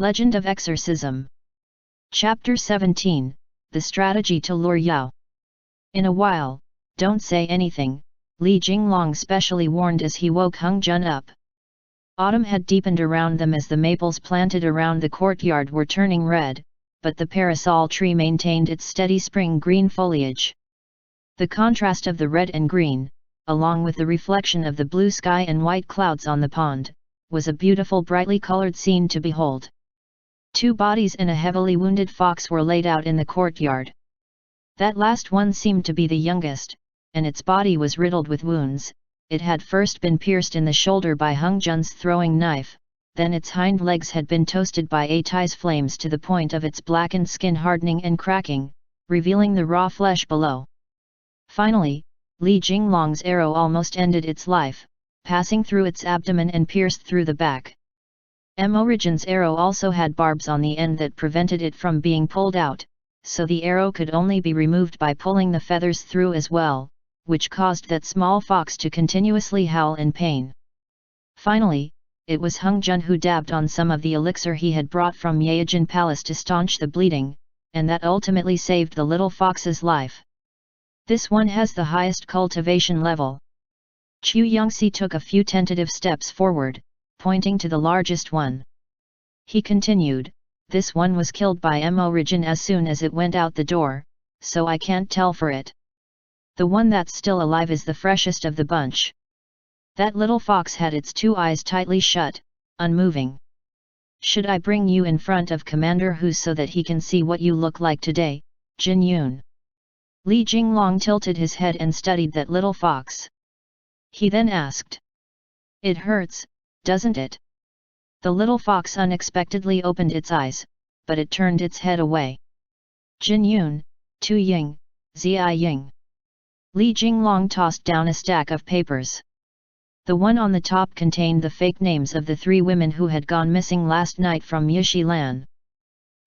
Legend of Exorcism. Chapter 17, The Strategy to Lure Yao. In a while, don't say anything, Li Jinglong specially warned as he woke Hung Jun up. Autumn had deepened around them as the maples planted around the courtyard were turning red, but the parasol tree maintained its steady spring green foliage. The contrast of the red and green, along with the reflection of the blue sky and white clouds on the pond, was a beautiful brightly colored scene to behold. 2 bodies and a heavily wounded fox were laid out in the courtyard. That last one seemed to be the youngest, and its body was riddled with wounds. It had first been pierced in the shoulder by Hung Jun's throwing knife, then its hind legs had been toasted by Atai's flames to the point of its blackened skin hardening and cracking, revealing the raw flesh below. Finally, Li Jinglong's arrow almost ended its life, passing through its abdomen and pierced through the back. Origin's arrow also had barbs on the end that prevented it from being pulled out, so the arrow could only be removed by pulling the feathers through as well, which caused that small fox to continuously howl in pain. Finally, it was Hung Jun who dabbed on some of the elixir he had brought from Yaojin Palace to staunch the bleeding, and that ultimately saved the little fox's life. This one has the highest cultivation level. Chu Yongxi took a few tentative steps forward, pointing to the largest one. He continued, "This one was killed by Origin as soon as it went out the door, so I can't tell for it. The one that's still alive is the freshest of the bunch." That little fox had its 2 eyes tightly shut, unmoving. "Should I bring you in front of Commander Hu so that he can see what you look like today, Jin Yun?" Li Jinglong tilted his head and studied that little fox. He then asked, "It hurts, doesn't it?" The little fox unexpectedly opened its eyes, but it turned its head away. "Jin Yun, Tu Ying, Zai Ying." Li Jinglong tossed down a stack of papers. The one on the top contained the fake names of the 3 women who had gone missing last night from Yishilan.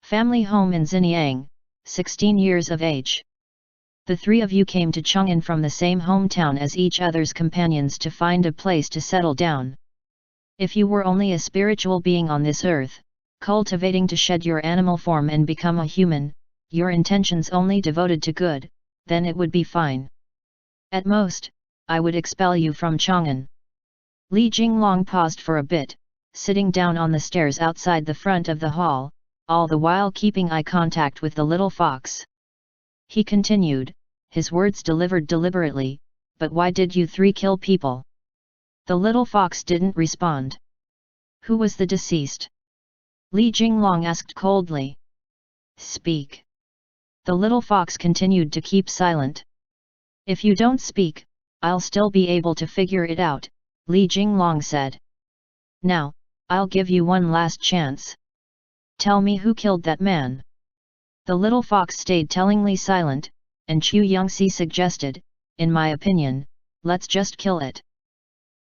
Family home in Xinjiang, 16 years of age. The 3 of you came to Chang'an from the same hometown as each other's companions to find a place to settle down. If you were only a spiritual being on this earth, cultivating to shed your animal form and become a human, your intentions only devoted to good, then it would be fine. At most, I would expel you from Chang'an. Li Jinglong paused for a bit, sitting down on the stairs outside the front of the hall, all the while keeping eye contact with the little fox. He continued, his words delivered deliberately, "But why did you 3 kill people?" The little fox didn't respond. "Who was the deceased?" Li Jinglong asked coldly. "Speak." The little fox continued to keep silent. "If you don't speak, I'll still be able to figure it out," Li Jinglong said. "Now, I'll give you one last chance. Tell me who killed that man." The little fox stayed tellingly silent, and Chu Yongxi suggested, "In my opinion, let's just kill it."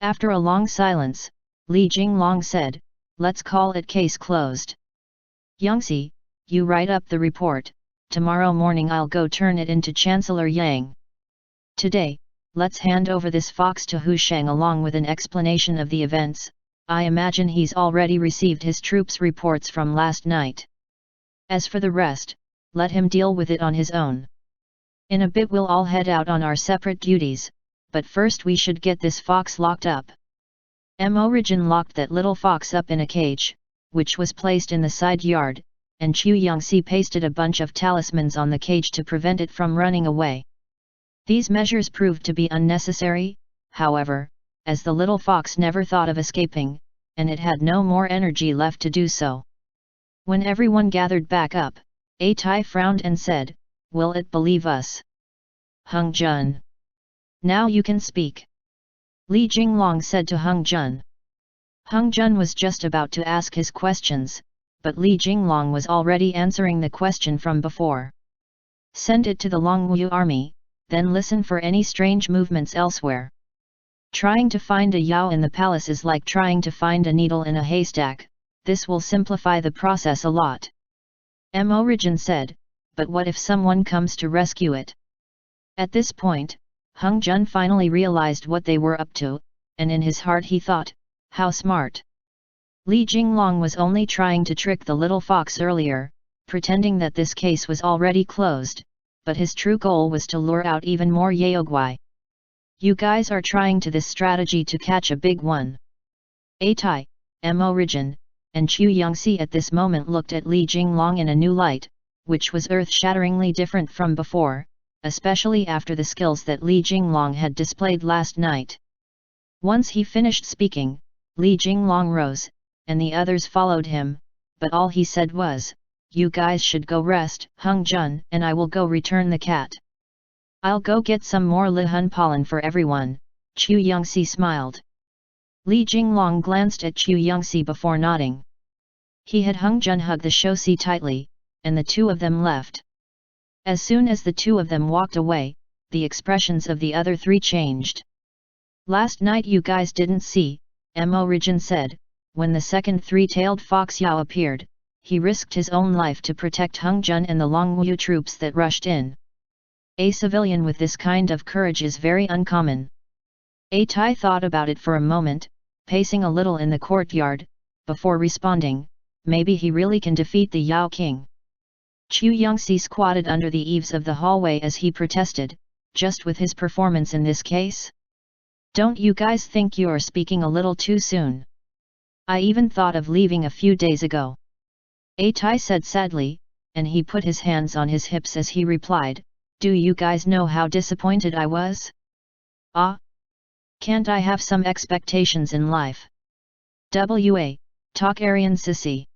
After a long silence, Li Jinglong said, "Let's call it case closed. Yongxi, you write up the report, tomorrow morning I'll go turn it into Chancellor Yang. Today, let's hand over this fox to Hu Sheng along with an explanation of the events. I imagine he's already received his troops' reports from last night. As for the rest, let him deal with it on his own. In a bit we'll all head out on our separate duties, but first we should get this fox locked up." Origin locked that little fox up in a cage, which was placed in the side yard, and Chu Yongxi pasted a bunch of talismans on the cage to prevent it from running away. These measures proved to be unnecessary, however, as the little fox never thought of escaping, and it had no more energy left to do so. When everyone gathered back up, Atai frowned and said, "Will it believe us? Hung Jun. Now you can speak." Li Jinglong said to Hung Jun. Hung Jun was just about to ask his questions, but Li Jinglong was already answering the question from before. "Send it to the Longwu army, then listen for any strange movements elsewhere. Trying to find a Yao in the palace is like trying to find a needle in a haystack, this will simplify the process a lot." Origin said, "But what if someone comes to rescue it?" At this point, Hung Jun finally realized what they were up to, and in his heart he thought, "How smart. Li Jinglong was only trying to trick the little fox earlier, pretending that this case was already closed, but his true goal was to lure out even more Yaoguai. You guys are trying to this strategy to catch a big one. A Tai, Mo Rijin, and Chu Yangxi at this moment looked at Li Jinglong in a new light, which was earth-shatteringly different from before, especially after the skills that Li Jinglong had displayed last night. Once he finished speaking, Li Jinglong rose, and the others followed him, but all he said was, "You guys should go rest, Hung Jun, and I will go return the cat. I'll go get some more Lihun pollen for everyone." Chu Yangxi smiled. Li Jinglong glanced at Chu Yangxi before nodding. He had Hung Jun hug the Shosi tightly, and the two of them left. As soon as the two of them walked away, the expressions of the other three changed. "Last night you guys didn't see," Mo Rijin said, "when the second three-tailed fox Yao appeared, he risked his own life to protect Hung Jun and the Longwu troops that rushed in. A civilian with this kind of courage is very uncommon." A Tai thought about it for a moment, pacing a little in the courtyard, before responding, "Maybe he really can defeat the Yao King." Chu Yangxi squatted under the eaves of the hallway as he protested, "Just with his performance in this case? Don't you guys think you're speaking a little too soon? I even thought of leaving a few days ago." A Tai said sadly, and he put his hands on his hips as he replied, "Do you guys know how disappointed I was? Ah! Can't I have some expectations in life? Talk Aryan sissy."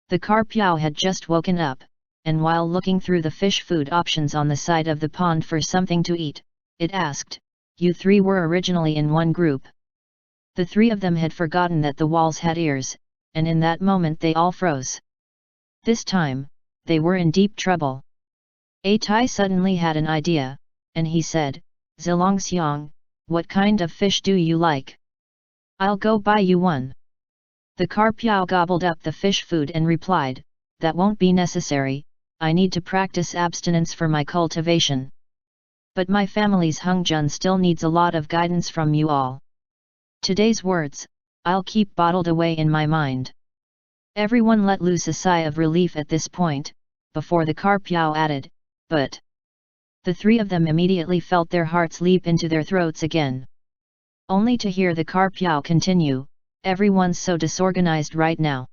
The carp Yao had just woken up, and while looking through the fish food options on the side of the pond for something to eat, it asked, "You three were originally in one group?" The three of them had forgotten that the walls had ears, and in that moment they all froze. This time, they were in deep trouble. A Tai suddenly had an idea, and he said, "Zilong Xiang, what kind of fish do you like? I'll go buy you one." The carp Yao gobbled up the fish food and replied, "That won't be necessary, I need to practice abstinence for my cultivation. But my family's Hung Jun still needs a lot of guidance from you all. Today's words, I'll keep bottled away in my mind." Everyone let loose a sigh of relief at this point, before the carp Yao added, "But..." The three of them immediately felt their hearts leap into their throats again. Only to hear the carp Yao continue, "Everyone's so disorganized right now.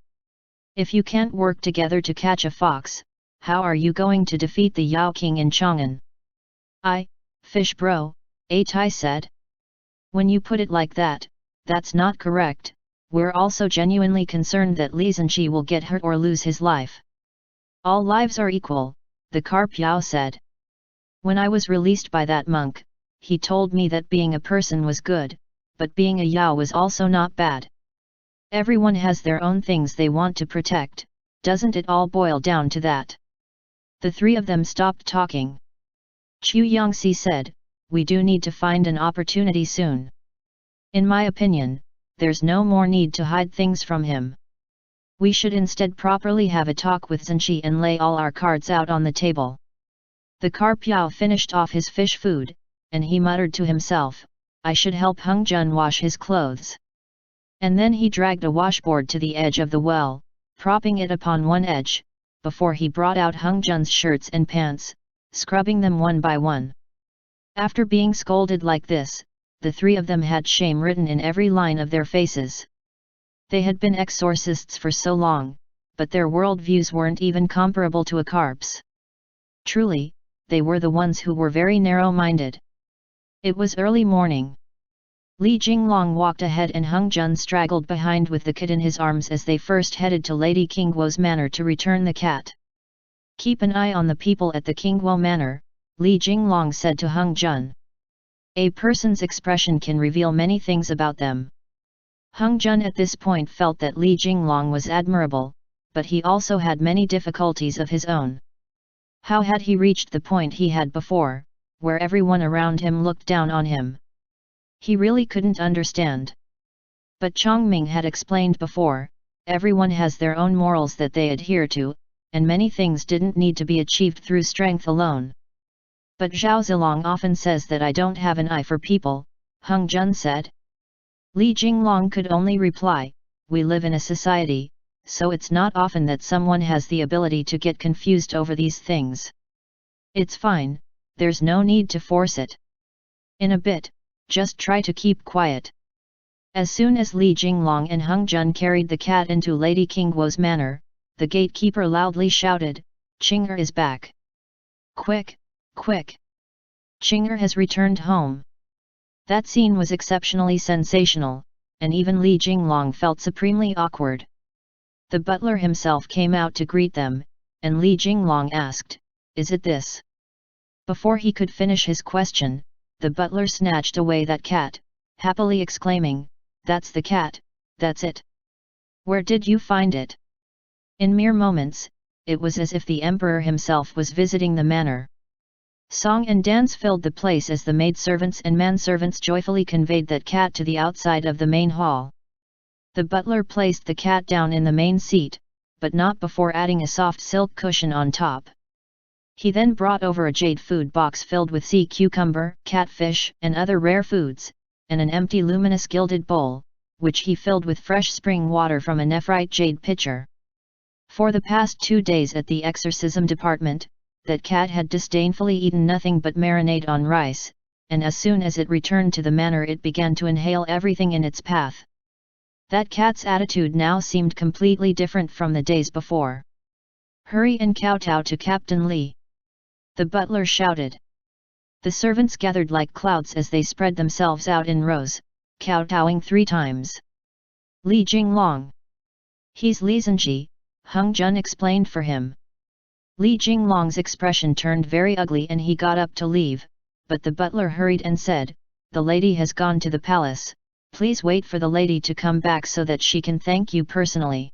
If you can't work together to catch a fox, how are you going to defeat the Yao King in Chang'an?" Fish bro," A Tai said. "When you put it like that, that's not correct. We're also genuinely concerned that Li Zhenqi will get hurt or lose his life." "All lives are equal," the carp Yao said. "When I was released by that monk, he told me that being a person was good, but being a Yao was also not bad. Everyone has their own things they want to protect, doesn't it all boil down to that?" The three of them stopped talking. Chu Yangxi said, "We do need to find an opportunity soon. In my opinion, there's no more need to hide things from him. We should instead properly have a talk with Zhenqi and lay all our cards out on the table." The carp Yao finished off his fish food, and he muttered to himself, "I should help Hung Jun wash his clothes." And then he dragged a washboard to the edge of the well, propping it upon one edge, before he brought out Hung Jun's shirts and pants, scrubbing them one by one. After being scolded like this, the three of them had shame written in every line of their faces. They had been exorcists for so long, but their worldviews weren't even comparable to a carp's. Truly, they were the ones who were very narrow-minded. It was early morning. Li Jinglong walked ahead and Hung Jun straggled behind with the kid in his arms as they first headed to Lady Qingguo's manor to return the cat. "Keep an eye on the people at the Qingguo manor," Li Jinglong said to Hung Jun. "A person's expression can reveal many things about them." Hung Jun at this point felt that Li Jinglong was admirable, but he also had many difficulties of his own. How had he reached the point he had before, where everyone around him looked down on him? He really couldn't understand. But Chongming had explained before, everyone has their own morals that they adhere to, and many things didn't need to be achieved through strength alone. "But Zhao Zilong often says that I don't have an eye for people," Hung Jun said. Li Jinglong could only reply, we live in a society, so it's not often that someone has the ability to get confused over these things. It's fine, there's no need to force it. In a bit, just try to keep quiet. As soon as Li Jinglong and Hung Jun carried the cat into Lady Qingguo's manor, the gatekeeper loudly shouted, "Qing'er is back! Quick, quick! Qing'er has returned home!" That scene was exceptionally sensational, and even Li Jinglong felt supremely awkward. The butler himself came out to greet them, and Li Jinglong asked, "Is it this?" Before he could finish his question, the butler snatched away that cat, happily exclaiming, "That's the cat, that's it! Where did you find it?" In mere moments, it was as if the emperor himself was visiting the manor. Song and dance filled the place as the maidservants and manservants joyfully conveyed that cat to the outside of the main hall. The butler placed the cat down in the main seat, but not before adding a soft silk cushion on top. He then brought over a jade food box filled with sea cucumber, catfish, and other rare foods, and an empty luminous gilded bowl, which he filled with fresh spring water from a nephrite jade pitcher. For the past 2 days at the exorcism department, that cat had disdainfully eaten nothing but marinade on rice, and as soon as it returned to the manor it began to inhale everything in its path. That cat's attitude now seemed completely different from the days before. "Hurry and kowtow to Captain Li!" the butler shouted. The servants gathered like clouds as they spread themselves out in rows, kowtowing 3 times. "Li Jinglong! He's Li Zhenji," Hung Jun explained for him. Li Jinglong's expression turned very ugly and he got up to leave, but the butler hurried and said, "The lady has gone to the palace, please wait for the lady to come back so that she can thank you personally."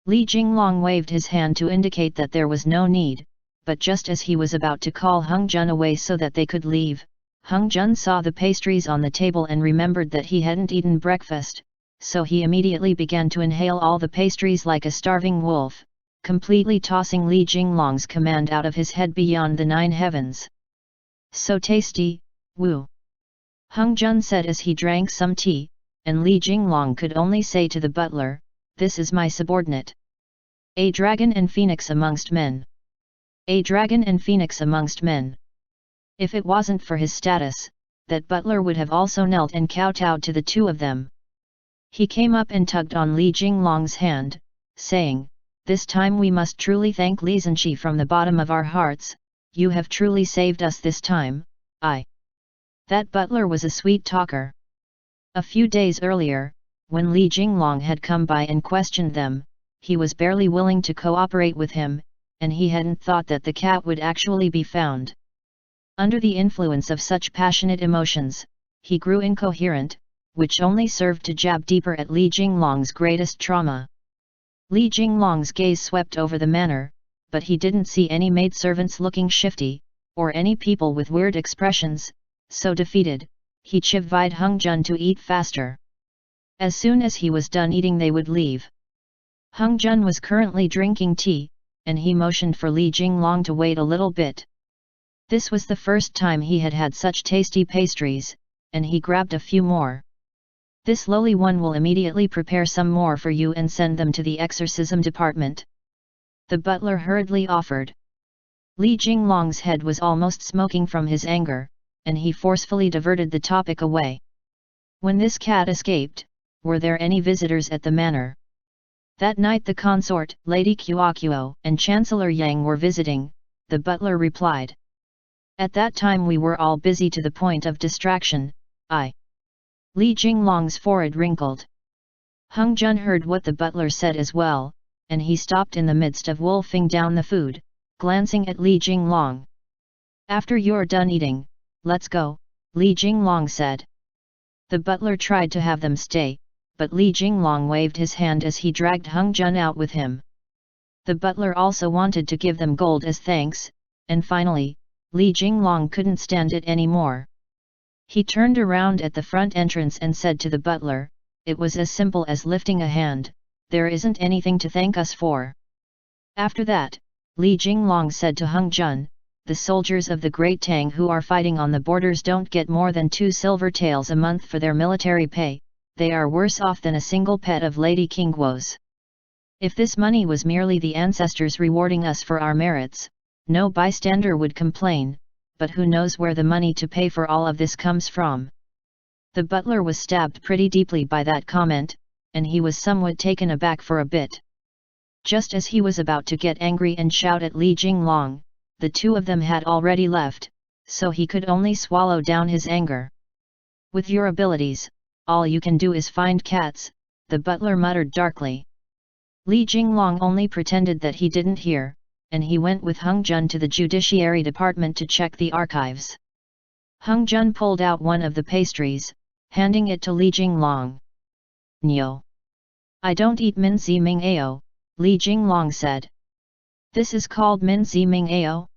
Li Jinglong waved his hand to indicate that there was no need, but just as he was about to call Hung Jun away so that they could leave, Hung Jun saw the pastries on the table and remembered that he hadn't eaten breakfast, so he immediately began to inhale all the pastries like a starving wolf, completely tossing Li Jinglong's command out of his head beyond the 9 heavens. "So tasty, woo!" Hung Jun said as he drank some tea, and Li Jinglong could only say to the butler, "This is my subordinate. A dragon and phoenix amongst men. A dragon and phoenix amongst men." If it wasn't for his status, that butler would have also knelt and kowtowed to the 2 of them. He came up and tugged on Li Jinglong's hand, saying, "This time we must truly thank Li Zhenji from the bottom of our hearts, you have truly saved us this time, That butler was a sweet talker. A few days earlier, when Li Jinglong had come by and questioned them, he was barely willing to cooperate with him, and he hadn't thought that the cat would actually be found. Under the influence of such passionate emotions, he grew incoherent, which only served to jab deeper at Li Jinglong's greatest trauma. Li Jinglong's gaze swept over the manor, but he didn't see any maidservants looking shifty, or any people with weird expressions, so defeated, he chivied Hung Jun to eat faster. As soon as he was done eating they would leave. Hung Jun was currently drinking tea, and he motioned for Li Jinglong to wait a little bit. This was the first time he had had such tasty pastries, and he grabbed a few more. "This lowly one will immediately prepare some more for you and send them to the exorcism department," the butler hurriedly offered. Li Jinglong's head was almost smoking from his anger, and he forcefully diverted the topic away. "When this cat escaped, were there any visitors at the manor?" That night the consort, Lady Qiuoqiu, and Chancellor Yang were visiting, the butler replied. "At that time we were all busy to the point of distraction, Li Jinglong's forehead wrinkled. Hung Jun heard what the butler said as well, and he stopped in the midst of wolfing down the food, glancing at Li Jinglong. "After you're done eating, let's go," Li Jinglong said. The butler tried to have them stay, but Li Jinglong waved his hand as he dragged Hung Jun out with him. The butler also wanted to give them gold as thanks, and finally, Li Jinglong couldn't stand it anymore. He turned around at the front entrance and said to the butler, "It was as simple as lifting a hand, there isn't anything to thank us for." After that, Li Jinglong said to Hung Jun, "The soldiers of the Great Tang who are fighting on the borders don't get more than 2 silver taels a month for their military pay, they are worse off than a single pet of Lady Qingguo's. If this money was merely the ancestors rewarding us for our merits, no bystander would complain, but who knows where the money to pay for all of this comes from. The butler was stabbed pretty deeply by that comment, and he was somewhat taken aback for a bit. Just as he was about to get angry and shout at Li Jinglong, the two of them had already left, so he could only swallow down his anger. With your abilities, all you can do is find cats, the butler muttered darkly. Li Jinglong only pretended that he didn't hear, and he went with Hung Jun to the Judiciary Department to check the archives. Hung Jun pulled out one of the pastries, handing it to Li Jinglong. "Nyo. I don't eat min zi ming ao," Li Jinglong said. "This is called min zi ming ao?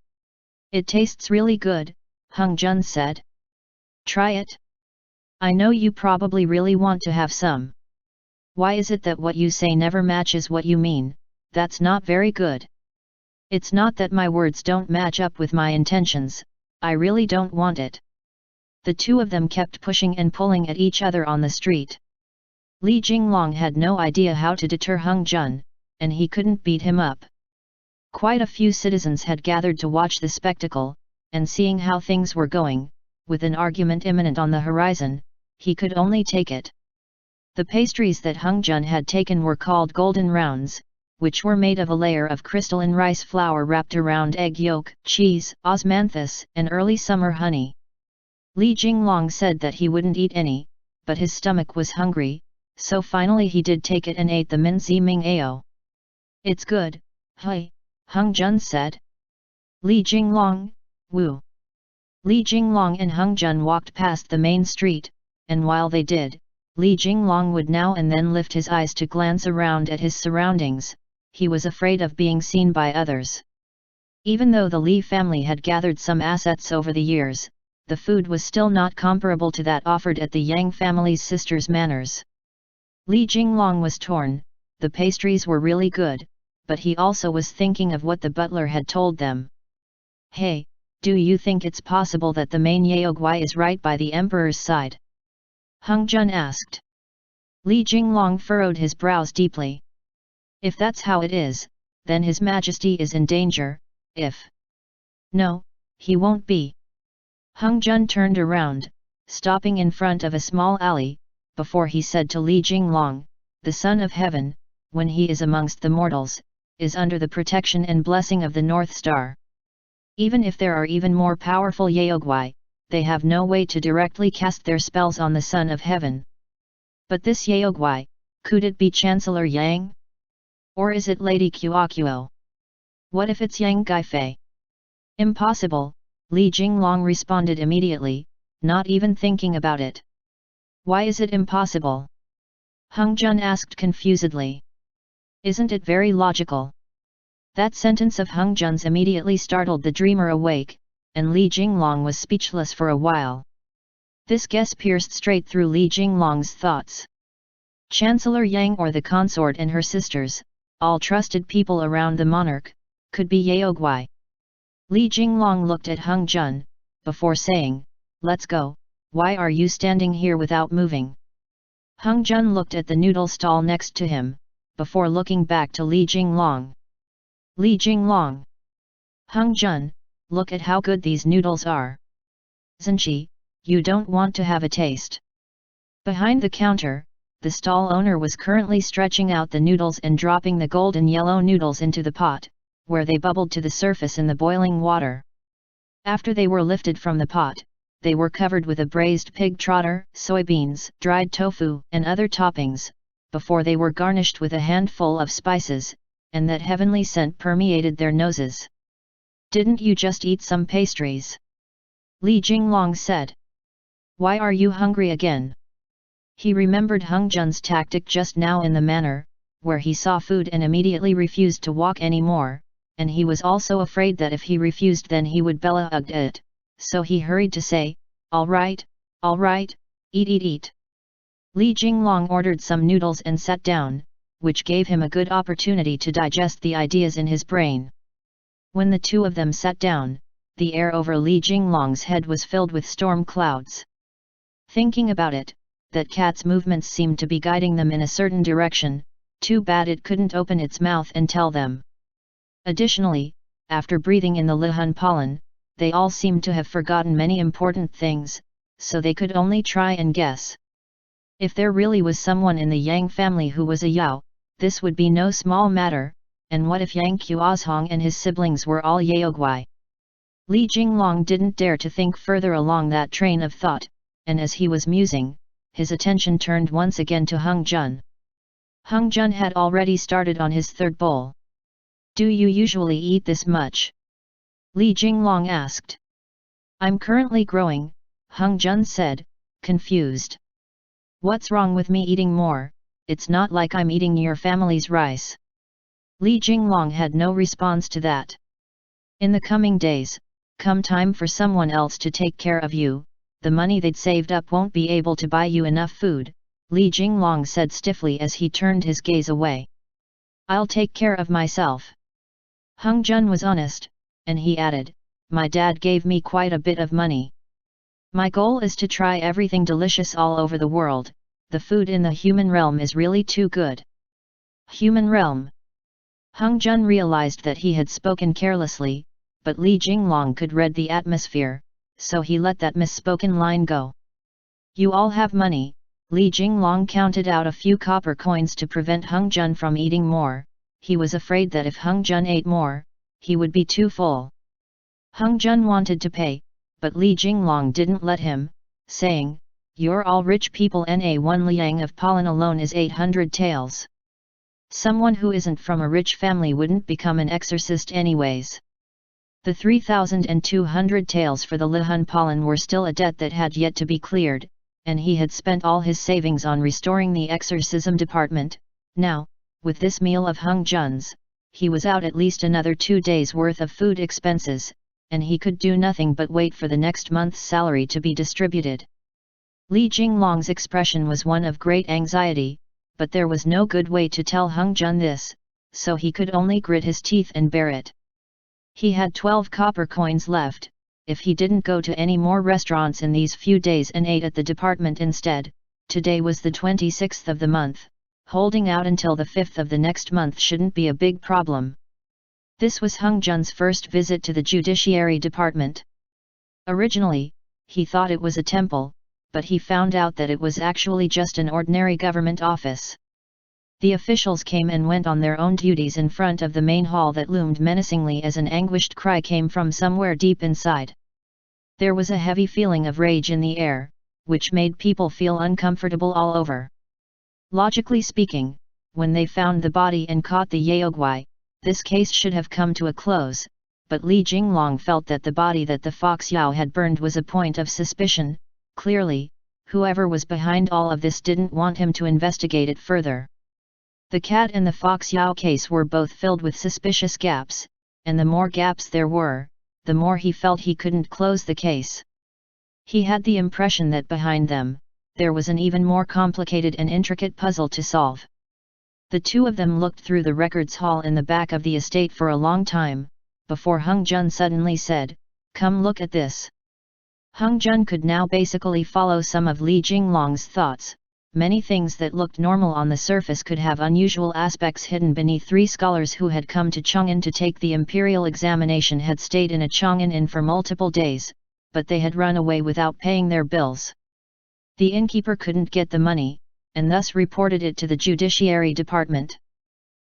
It tastes really good," Hung Jun said. "Try it. I know you probably really want to have some. Why is it that what you say never matches what you mean? That's not very good." "It's not that my words don't match up with my intentions, I really don't want it." The two of them kept pushing and pulling at each other on the street. Li Jinglong had no idea how to deter Hung Jun, and he couldn't beat him up. Quite a few citizens had gathered to watch the spectacle, and seeing how things were going, with an argument imminent on the horizon, he could only take it. The pastries that Hung Jun had taken were called golden rounds, which were made of a layer of crystalline rice flour wrapped around egg yolk, cheese, osmanthus, and early summer honey. Li Jinglong said that he wouldn't eat any, but his stomach was hungry, so finally he did take it and ate the min zi ming ao. "It's good, hui," Hung Jun said. "Li Jinglong, woo." Li Jinglong and Hung Jun walked past the main street, and while they did, Li Jinglong would now and then lift his eyes to glance around at his surroundings. He was afraid of being seen by others. Even though the Li family had gathered some assets over the years, the food was still not comparable to that offered at the Yang family's sister's manors. Li Jinglong was torn. The pastries were really good, but he also was thinking of what the butler had told them. "Hey, do you think it's possible that the main Yaogwai is right by the emperor's side?" Hung Jun asked. Li Jinglong furrowed his brows deeply. "If that's how it is, then His Majesty is in danger. If no, he won't be." Hung Jun turned around, stopping in front of a small alley, before he said to Li Jinglong, "The Son of Heaven, when he is amongst the mortals, is under the protection and blessing of the North Star. Even if there are even more powerful Yaogwai, they have no way to directly cast their spells on the Son of Heaven. But this Yaogwai, could it be Chancellor Yang? Or is it Lady Qiaoqiao? What if it's Yang Guifei?" "Impossible," Li Jinglong responded immediately, not even thinking about it. "Why is it impossible?" Hung Jun asked confusedly. "Isn't it very logical?" That sentence of Hung Jun's immediately startled the dreamer awake, and Li Jinglong was speechless for a while. This guess pierced straight through Li Jinglong's thoughts. Chancellor Yang or the consort and her sisters, all trusted people around the monarch, could be Yaogwai. Li Jinglong looked at Hung Jun, before saying, "Let's go, why are you standing here without moving?" Hung Jun looked at the noodle stall next to him, before looking back to Li Jinglong. "Li Jinglong! Hung Jun, look at how good these noodles are. Zenchi, you don't want to have a taste?" Behind the counter, the stall owner was currently stretching out the noodles and dropping the golden yellow noodles into the pot, where they bubbled to the surface in the boiling water. After they were lifted from the pot, they were covered with a braised pig trotter, soybeans, dried tofu, and other toppings, before they were garnished with a handful of spices, and that heavenly scent permeated their noses. "Didn't you just eat some pastries?" Li Jinglong said. "Why are you hungry again?" He remembered Hung Jun's tactic just now in the manor, where he saw food and immediately refused to walk anymore, and he was also afraid that if he refused then he would bella ugh it, so he hurried to say, all right, eat. Li Jinglong ordered some noodles and sat down, which gave him a good opportunity to digest the ideas in his brain. When the two of them sat down, the air over Li Jinglong's head was filled with storm clouds. Thinking about it, that cat's movements seemed to be guiding them in a certain direction, too bad it couldn't open its mouth and tell them. Additionally, after breathing in the Lihun pollen, they all seemed to have forgotten many important things, so they could only try and guess. If there really was someone in the Yang family who was a Yao, this would be no small matter, and what if Yang Qiuzhong and his siblings were all Yaoguai? Li Jinglong didn't dare to think further along that train of thought, and as he was musing, his attention turned once again to Hung Jun. Hung Jun had already started on his third bowl. "Do you usually eat this much?" Li Jinglong asked. "I'm currently growing," Hung Jun said, confused. "What's wrong with me eating more? It's not like I'm eating your family's rice." Li Jinglong had no response to that. "In the coming days, come time for someone else to take care of you, the money they'd saved up won't be able to buy you enough food," Li Jinglong said stiffly as he turned his gaze away. "I'll take care of myself." Hung Jun was honest, and he added, "My dad gave me quite a bit of money. My goal is to try everything delicious all over the world, the food in the human realm is really too good." Human realm? Hung Jun realized that he had spoken carelessly, but Li Jinglong could read the atmosphere, so he let that misspoken line go. "You all have money." Li Jinglong counted out a few copper coins to prevent Hung Jun from eating more. He was afraid that if Hung Jun ate more, he would be too full. Hung Jun wanted to pay, but Li Jinglong didn't let him, saying, "You're all rich people, na 1 liang of pollen alone is 800 taels. Someone who isn't from a rich family wouldn't become an exorcist anyways." The 3,200 taels for the Lihun pollen were still a debt that had yet to be cleared, and he had spent all his savings on restoring the exorcism department. Now, with this meal of Hung Jun's, he was out at least another 2 days' worth of food expenses, and he could do nothing but wait for the next month's salary to be distributed. Li Jinglong's expression was one of great anxiety, but there was no good way to tell Hung Jun this, so he could only grit his teeth and bear it. He had 12 copper coins left. If he didn't go to any more restaurants in these few days and ate at the department instead, today was the 26th of the month, holding out until the 5th of the next month shouldn't be a big problem. This was Hung Jun's first visit to the Judiciary Department. Originally, he thought it was a temple, but he found out that it was actually just an ordinary government office. The officials came and went on their own duties in front of the main hall that loomed menacingly as an anguished cry came from somewhere deep inside. There was a heavy feeling of rage in the air, which made people feel uncomfortable all over. Logically speaking, when they found the body and caught the Yaoguai, this case should have come to a close, but Li Jinglong felt that the body that the Fox Yao had burned was a point of suspicion. Clearly, whoever was behind all of this didn't want him to investigate it further. The cat and the Fox Yao case were both filled with suspicious gaps, and the more gaps there were, the more he felt he couldn't close the case. He had the impression that behind them, there was an even more complicated and intricate puzzle to solve. The two of them looked through the records hall in the back of the estate for a long time, before Hung Jun suddenly said, "Come look at this." Hung Jun could now basically follow some of Li Jinglong's thoughts. Many things that looked normal on the surface could have unusual aspects hidden beneath. 3 scholars who had come to Chang'an to take the imperial examination had stayed in a Chang'an inn for multiple days, but they had run away without paying their bills. The innkeeper couldn't get the money, and thus reported it to the Judiciary Department.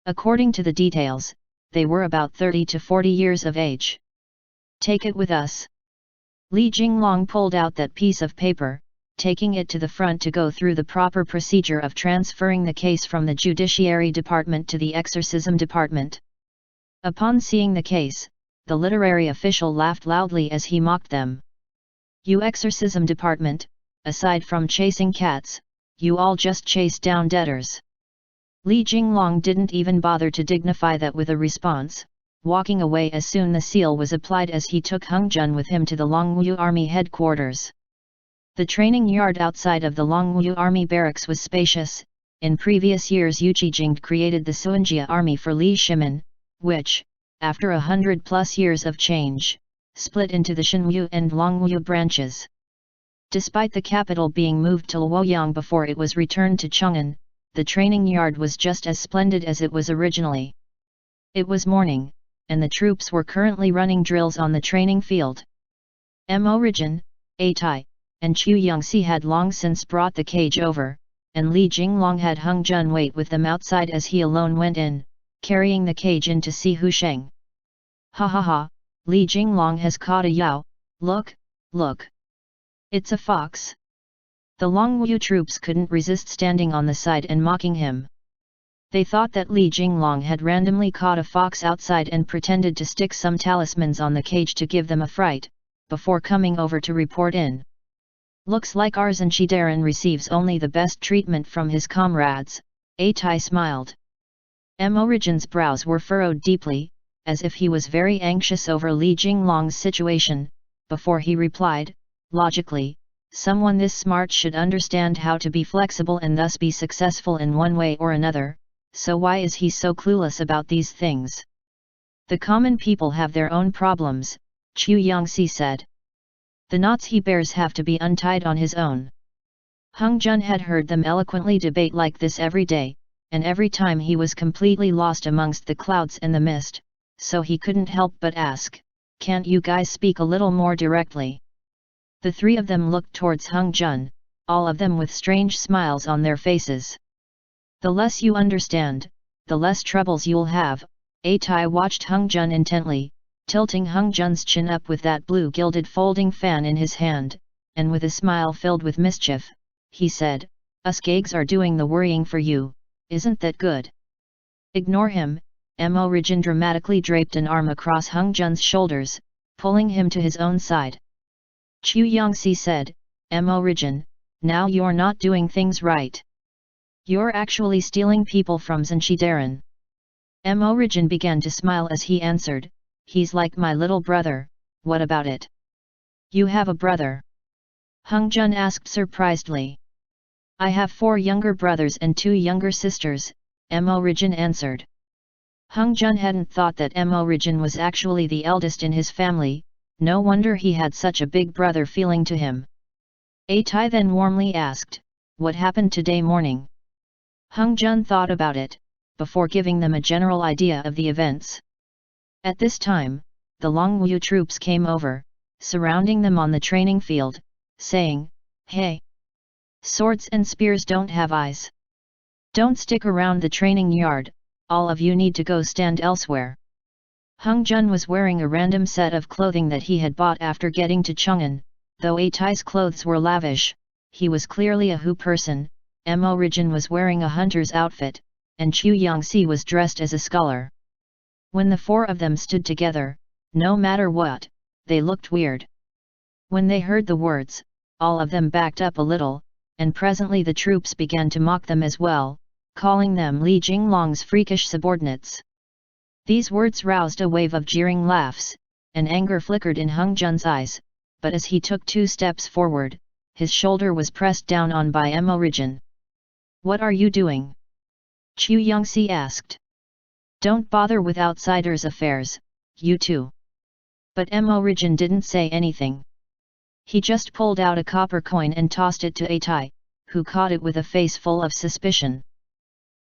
According to the details, they were about 30 to 40 years of age. "Take it with us." Li Jinglong pulled out that piece of paper, taking it to the front to go through the proper procedure of transferring the case from the Judiciary Department to the Exorcism Department. Upon seeing the case, the literary official laughed loudly as he mocked them. "You Exorcism Department, aside from chasing cats, you all just chase down debtors." Li Jinglong didn't even bother to dignify that with a response, walking away as soon the seal was applied as he took Hung Jun with him to the Longwu Army headquarters. The training yard outside of the Longwu Army barracks was spacious. In previous years Yu Qijing created the Suanjia Army for Li Shimin, which, after 100+ years of change, split into the Shenwu and Longwu branches. Despite the capital being moved to Luoyang before it was returned to Chang'an, the training yard was just as splendid as it was originally. It was morning, and the troops were currently running drills on the training field. Mo Rijin, A Tai, and Chu Yangxi had long since brought the cage over, and Li Jinglong had Hung Jun wait with them outside as he alone went in, carrying the cage in to see Hu Sheng. Ha ha ha, Li Jinglong has caught a Yao, look, look. It's a fox. The Longwu troops couldn't resist standing on the side and mocking him. They thought that Li Jinglong had randomly caught a fox outside and pretended to stick some talismans on the cage to give them a fright, before coming over to report in. Looks like our Zhenqidaran receives only the best treatment from his comrades, A Tai smiled. Mo Rijin's brows were furrowed deeply, as if he was very anxious over Li Jinglong's situation, before he replied, logically, someone this smart should understand how to be flexible and thus be successful in one way or another, so why is he so clueless about these things? The common people have their own problems, Chu Yangxi said. The knots he bears have to be untied on his own. Hung Jun had heard them eloquently debate like this every day, and every time he was completely lost amongst the clouds and the mist, so he couldn't help but ask, can't you guys speak a little more directly? The three of them looked towards Hung Jun, all of them with strange smiles on their faces. The less you understand, the less troubles you'll have. A Tai watched Hung Jun intently, tilting Hung Jun's chin up with that blue gilded folding fan in his hand, and with a smile filled with mischief, he said, us gags are doing the worrying for you, isn't that good? Ignore him. Mo Rijin dramatically draped an arm across Hung Jun's shoulders, pulling him to his own side. Chu Yangxi said, Mo Rijin, now you're not doing things right. You're actually stealing people from Zhenqidaran. Mo Rijin began to smile as he answered, he's like my little brother, what about it? You have a brother? Hung Jun asked surprisedly. I have 4 younger brothers and 2 younger sisters, Mo Rijin answered. Hung Jun hadn't thought that Mo Rijin was actually the eldest in his family, no wonder he had such a big brother feeling to him. A Tai then warmly asked, what happened today morning? Hung Jun thought about it, before giving them a general idea of the events. At this time, the Longwu troops came over, surrounding them on the training field, saying, hey! Swords and spears don't have eyes. Don't stick around the training yard, all of you need to go stand elsewhere. Hung Jun was wearing a random set of clothing that he had bought after getting to Chang'an, though A Tai's clothes were lavish, he was clearly a Hu person. Mo Rijin was wearing a hunter's outfit, and Chu Yangxi was dressed as a scholar. When the 4 of them stood together, no matter what, they looked weird. When they heard the words, all of them backed up a little, and presently the troops began to mock them as well, calling them Li Jinglong's freakish subordinates. These words roused a wave of jeering laughs, and anger flickered in Hung Jun's eyes, but as he took 2 steps forward, his shoulder was pressed down on by Mo Rijin. What are you doing? Chu Yangxi asked. Don't bother with outsiders' affairs, you two. But Mo Rijin didn't say anything. He just pulled out a copper coin and tossed it to A Tai, who caught it with a face full of suspicion.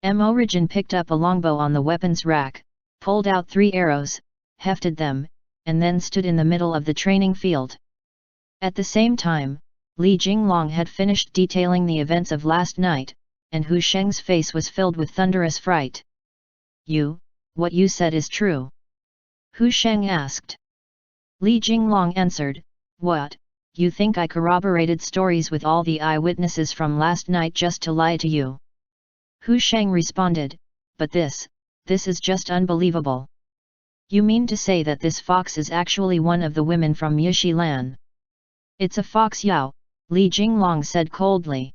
Mo Rijin picked up a longbow on the weapons rack, pulled out 3 arrows, hefted them, and then stood in the middle of the training field. At the same time, Li Jinglong had finished detailing the events of last night, and Hu Sheng's face was filled with thunderous fright. What you said is true? Hu Sheng asked. Li Jinglong answered, what, you think I corroborated stories with all the eyewitnesses from last night just to lie to you? Hu Sheng responded, but this is just unbelievable. You mean to say that this fox is actually one of the women from Yishilan? It's a fox Yao, Li Jinglong said coldly.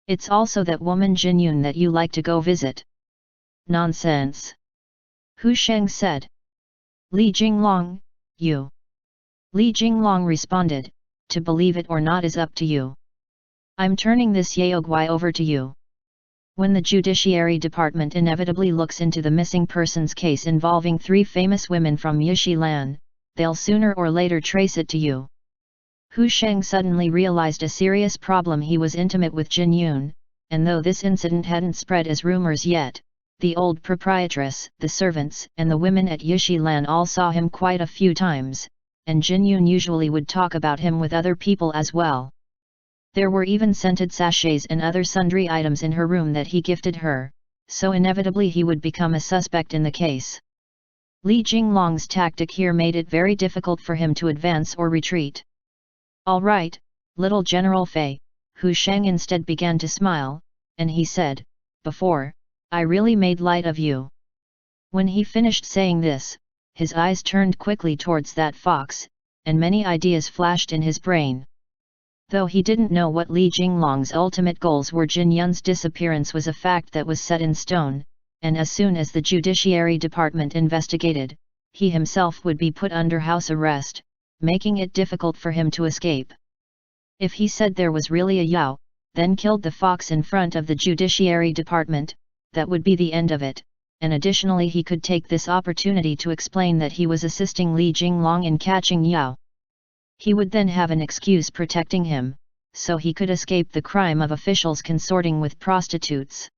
It's also that woman Jinyun that you like to go visit. Nonsense. Hu Sheng said. Li Jinglong, you. Li Jinglong responded, to believe it or not is up to you. I'm turning this Yaogui over to you. When the Judiciary Department inevitably looks into the missing persons case involving 3 famous women from Yishilan, they'll sooner or later trace it to you. Hu Sheng suddenly realized a serious problem. He was intimate with Jin Yun, and though this incident hadn't spread as rumors yet, the old proprietress, the servants, and the women at Yishilan all saw him quite a few times, and Jin Yun usually would talk about him with other people as well. There were even scented sachets and other sundry items in her room that he gifted her, so inevitably he would become a suspect in the case. Li Jinglong's tactic here made it very difficult for him to advance or retreat. "All right, little General Fei," Hu Sheng instead began to smile, and he said, "Before, I really made light of you." When he finished saying this, his eyes turned quickly towards that fox, and many ideas flashed in his brain. Though he didn't know what Li Jinglong's ultimate goals were, Jin Yun's disappearance was a fact that was set in stone, and as soon as the Judiciary Department investigated, he himself would be put under house arrest, making it difficult for him to escape. If he said there was really a Yao, then killed the fox in front of the Judiciary Department, that would be the end of it, and additionally he could take this opportunity to explain that he was assisting Li Jinglong in catching Yao. He would then have an excuse protecting him, so he could escape the crime of officials consorting with prostitutes.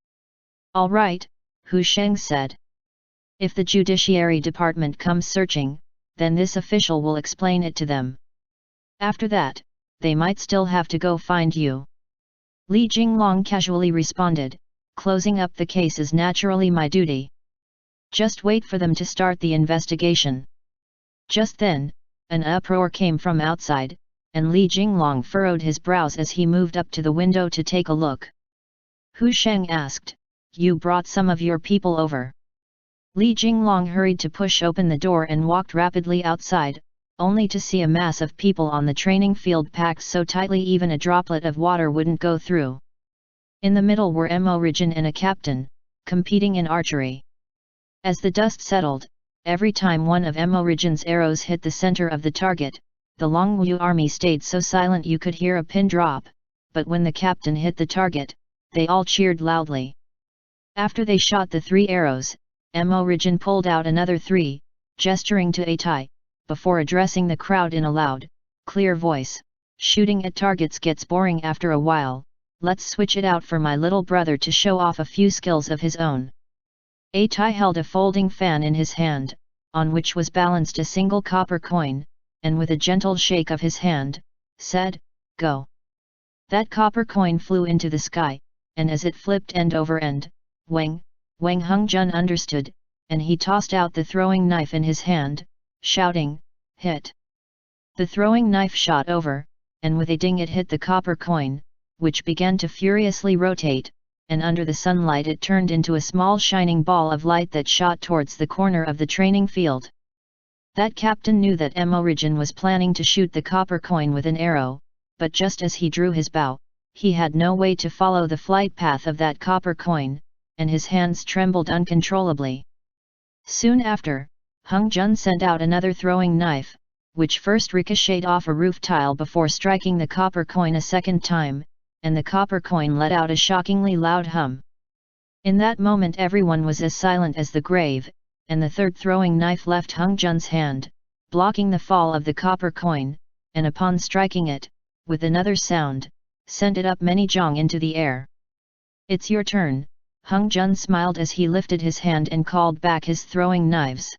"All right," Hu Sheng said. "If the Judiciary Department comes searching, then this official will explain it to them. After that, they might still have to go find you." Li Jinglong casually responded, "Closing up the case is naturally my duty. Just wait for them to start the investigation." Just then, an uproar came from outside, and Li Jinglong furrowed his brows as he moved up to the window to take a look. Hu Sheng asked, "You brought some of your people over?" Li Jinglong hurried to push open the door and walked rapidly outside, only to see a mass of people on the training field packed so tightly even a droplet of water wouldn't go through. In the middle were Mo Rijin and a captain, competing in archery. As the dust settled, every time one of Mo Rijin's arrows hit the center of the target, the Longwu army stayed so silent you could hear a pin drop, but when the captain hit the target, they all cheered loudly. After they shot the 3 arrows, Mo Rijin pulled out another 3, gesturing to Atai, before addressing the crowd in a loud, clear voice, "Shooting at targets gets boring after a while, let's switch it out for my little brother to show off a few skills of his own." Atai held a folding fan in his hand, on which was balanced a single copper coin, and with a gentle shake of his hand, said, "Go." That copper coin flew into the sky, and as it flipped end over end, Wang Hongjun understood, and he tossed out the throwing knife in his hand, shouting, "Hit!" The throwing knife shot over, and with a ding it hit the copper coin, which began to furiously rotate, and under the sunlight it turned into a small shining ball of light that shot towards the corner of the training field. That captain knew that Mo Rijin was planning to shoot the copper coin with an arrow, but just as he drew his bow, he had no way to follow the flight path of that copper coin, and his hands trembled uncontrollably. Soon after, Hung Jun sent out another throwing knife, which first ricocheted off a roof tile before striking the copper coin a second time, and the copper coin let out a shockingly loud hum. In that moment everyone was as silent as the grave, and the third throwing knife left Hung Jun's hand, blocking the fall of the copper coin, and upon striking it, with another sound, sent it up many jong into the air. "It's your turn," Hung Jun smiled as he lifted his hand and called back his throwing knives.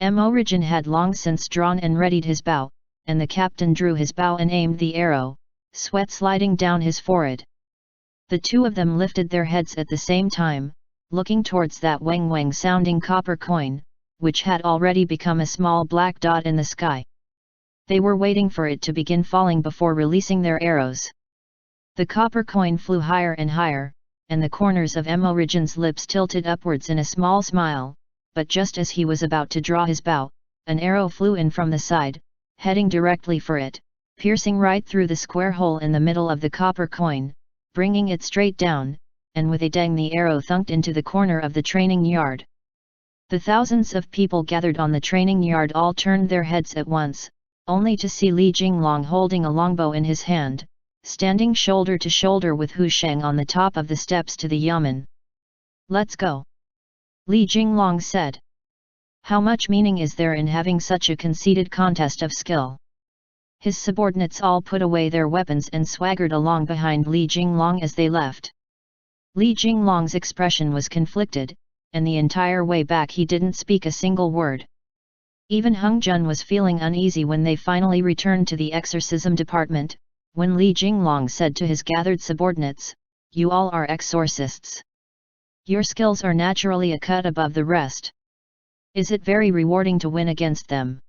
Mo Rijin had long since drawn and readied his bow, and the captain drew his bow and aimed the arrow, sweat sliding down his forehead. The two of them lifted their heads at the same time, looking towards that wang sounding copper coin, which had already become a small black dot in the sky. They were waiting for it to begin falling before releasing their arrows. The copper coin flew higher and higher, and the corners of Mo Rijin's lips tilted upwards in a small smile, but just as he was about to draw his bow, an arrow flew in from the side, heading directly for it, piercing right through the square hole in the middle of the copper coin, bringing it straight down, and with a dang the arrow thunked into the corner of the training yard. The thousands of people gathered on the training yard all turned their heads at once, only to see Li Jinglong holding a longbow in his hand, standing shoulder to shoulder with Hu Sheng on the top of the steps to the yamen. "Let's go," Li Jinglong said. "How much meaning is there in having such a conceited contest of skill? His subordinates all put away their weapons and swaggered along behind Li Jinglong as they left. Li Jinglong's expression was conflicted, and the entire way back he didn't speak a single word. Even Hung Jun was feeling uneasy when they finally returned to the exorcism department, when Li Jinglong said to his gathered subordinates, "You all are exorcists. Your skills are naturally a cut above the rest. Is it very rewarding to win against them?"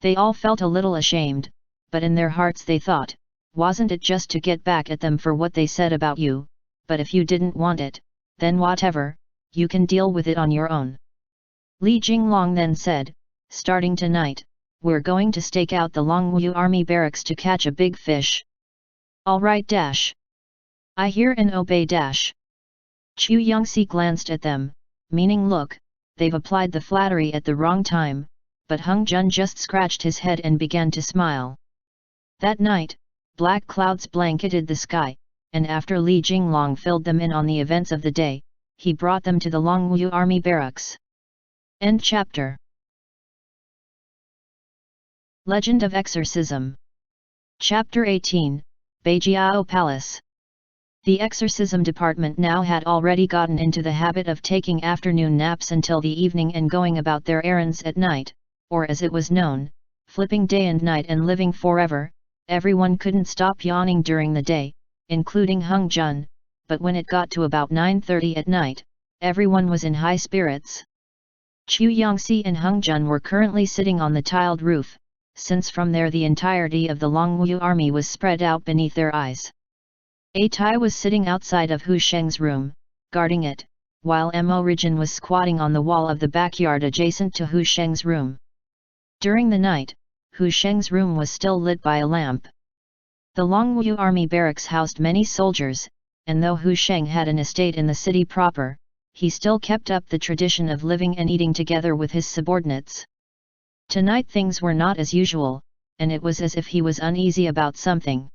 They all felt a little ashamed, but in their hearts they thought, wasn't it just to get back at them for what they said about you, but if you didn't want it, then whatever, you can deal with it on your own. Li Jinglong then said, "Starting tonight, we're going to stake out the Longwu army barracks to catch a big fish." "All right dash. I hear and obey dash." Chu Yongxi glanced at them, meaning look, they've applied the flattery at the wrong time, but Hung Jun just scratched his head and began to smile. That night, black clouds blanketed the sky, and after Li Jinglong filled them in on the events of the day, he brought them to the Longwu army barracks. End chapter. Legend of Exorcism. Chapter 18, Beijiao Palace. The exorcism department now had already gotten into the habit of taking afternoon naps until the evening and going about their errands at night, or as it was known, flipping day and night and living forever. Everyone couldn't stop yawning during the day, including Hung Jun, but when it got to about 9:30 at night, everyone was in high spirits. Chu Yongxi and Hung Jun were currently sitting on the tiled roof, since from there the entirety of the Longwu army was spread out beneath their eyes. A Tai was sitting outside of Hu Sheng's room, guarding it, while Mo Rijin was squatting on the wall of the backyard adjacent to Hu Sheng's room. During the night, Hu Sheng's room was still lit by a lamp. The Longwu army barracks housed many soldiers, and though Hu Sheng had an estate in the city proper, he still kept up the tradition of living and eating together with his subordinates. Tonight things were not as usual, and it was as if he was uneasy about something.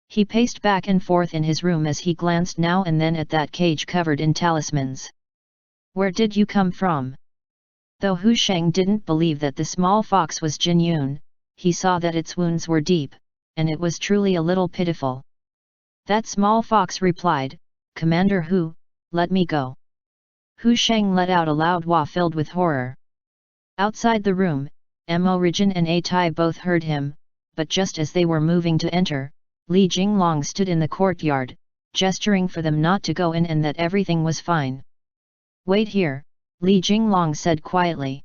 He paced back and forth in his room as he glanced now and then at that cage covered in talismans. "Where did you come from?" Though Hu Sheng didn't believe that the small fox was Jin Yun, he saw that its wounds were deep, and it was truly a little pitiful. That small fox replied, "Commander Hu, let me go." Hu Sheng let out a loud wah filled with horror. Outside the room, Mo Rijin and A Tai both heard him, but just as they were moving to enter, Li Jinglong stood in the courtyard, gesturing for them not to go in and that everything was fine. "Wait here," Li Jinglong said quietly.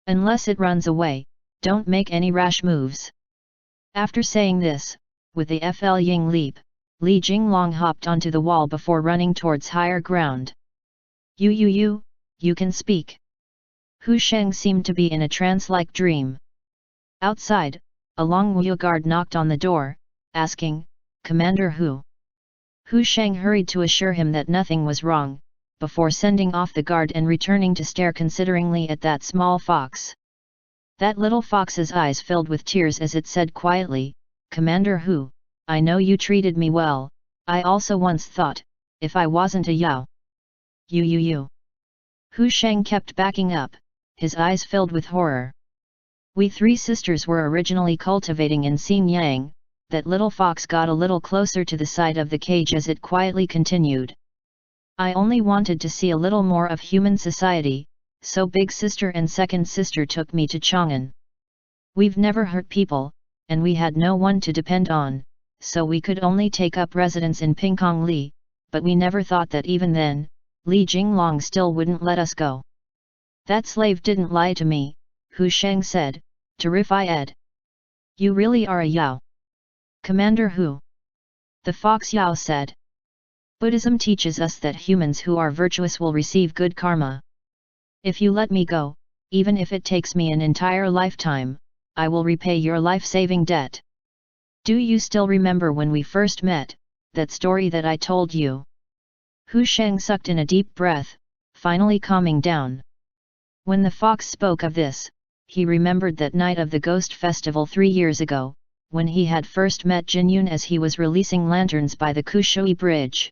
"Unless it runs away, don't make any rash moves." After saying this, with the Fl Ying leap, Li Jinglong hopped onto the wall before running towards higher ground. You can speak." Hu Sheng seemed to be in a trance-like dream. Outside, a Longwu guard knocked on the door, asking, "Commander Hu?" Hu Sheng hurried to assure him that nothing was wrong, before sending off the guard and returning to stare consideringly at that small fox. That little fox's eyes filled with tears as it said quietly, "Commander Hu, I know you treated me well, I also once thought, if I wasn't a Yao." You. Hu Sheng kept backing up, his eyes filled with horror. "We three sisters were originally cultivating in Xinjiang." That little fox got a little closer to the side of the cage as it quietly continued. "I only wanted to see a little more of human society, so big sister and second sister took me to Chang'an. We've never hurt people, and we had no one to depend on, so we could only take up residence in Pingkong Li, but we never thought that even then, Li Jinglong still wouldn't let us go." "That slave didn't lie to me," Hu Sheng said, terrified. "You really are a Yao." "Commander Hu?" The fox Yao said. "Buddhism teaches us that humans who are virtuous will receive good karma. If you let me go, even if it takes me an entire lifetime, I will repay your life-saving debt. Do you still remember when we first met, that story that I told you?" Hu Sheng sucked in a deep breath, finally calming down. When the fox spoke of this, he remembered that night of the Ghost Festival 3 years ago, when he had first met Jin Yun as he was releasing lanterns by the Kushui Bridge.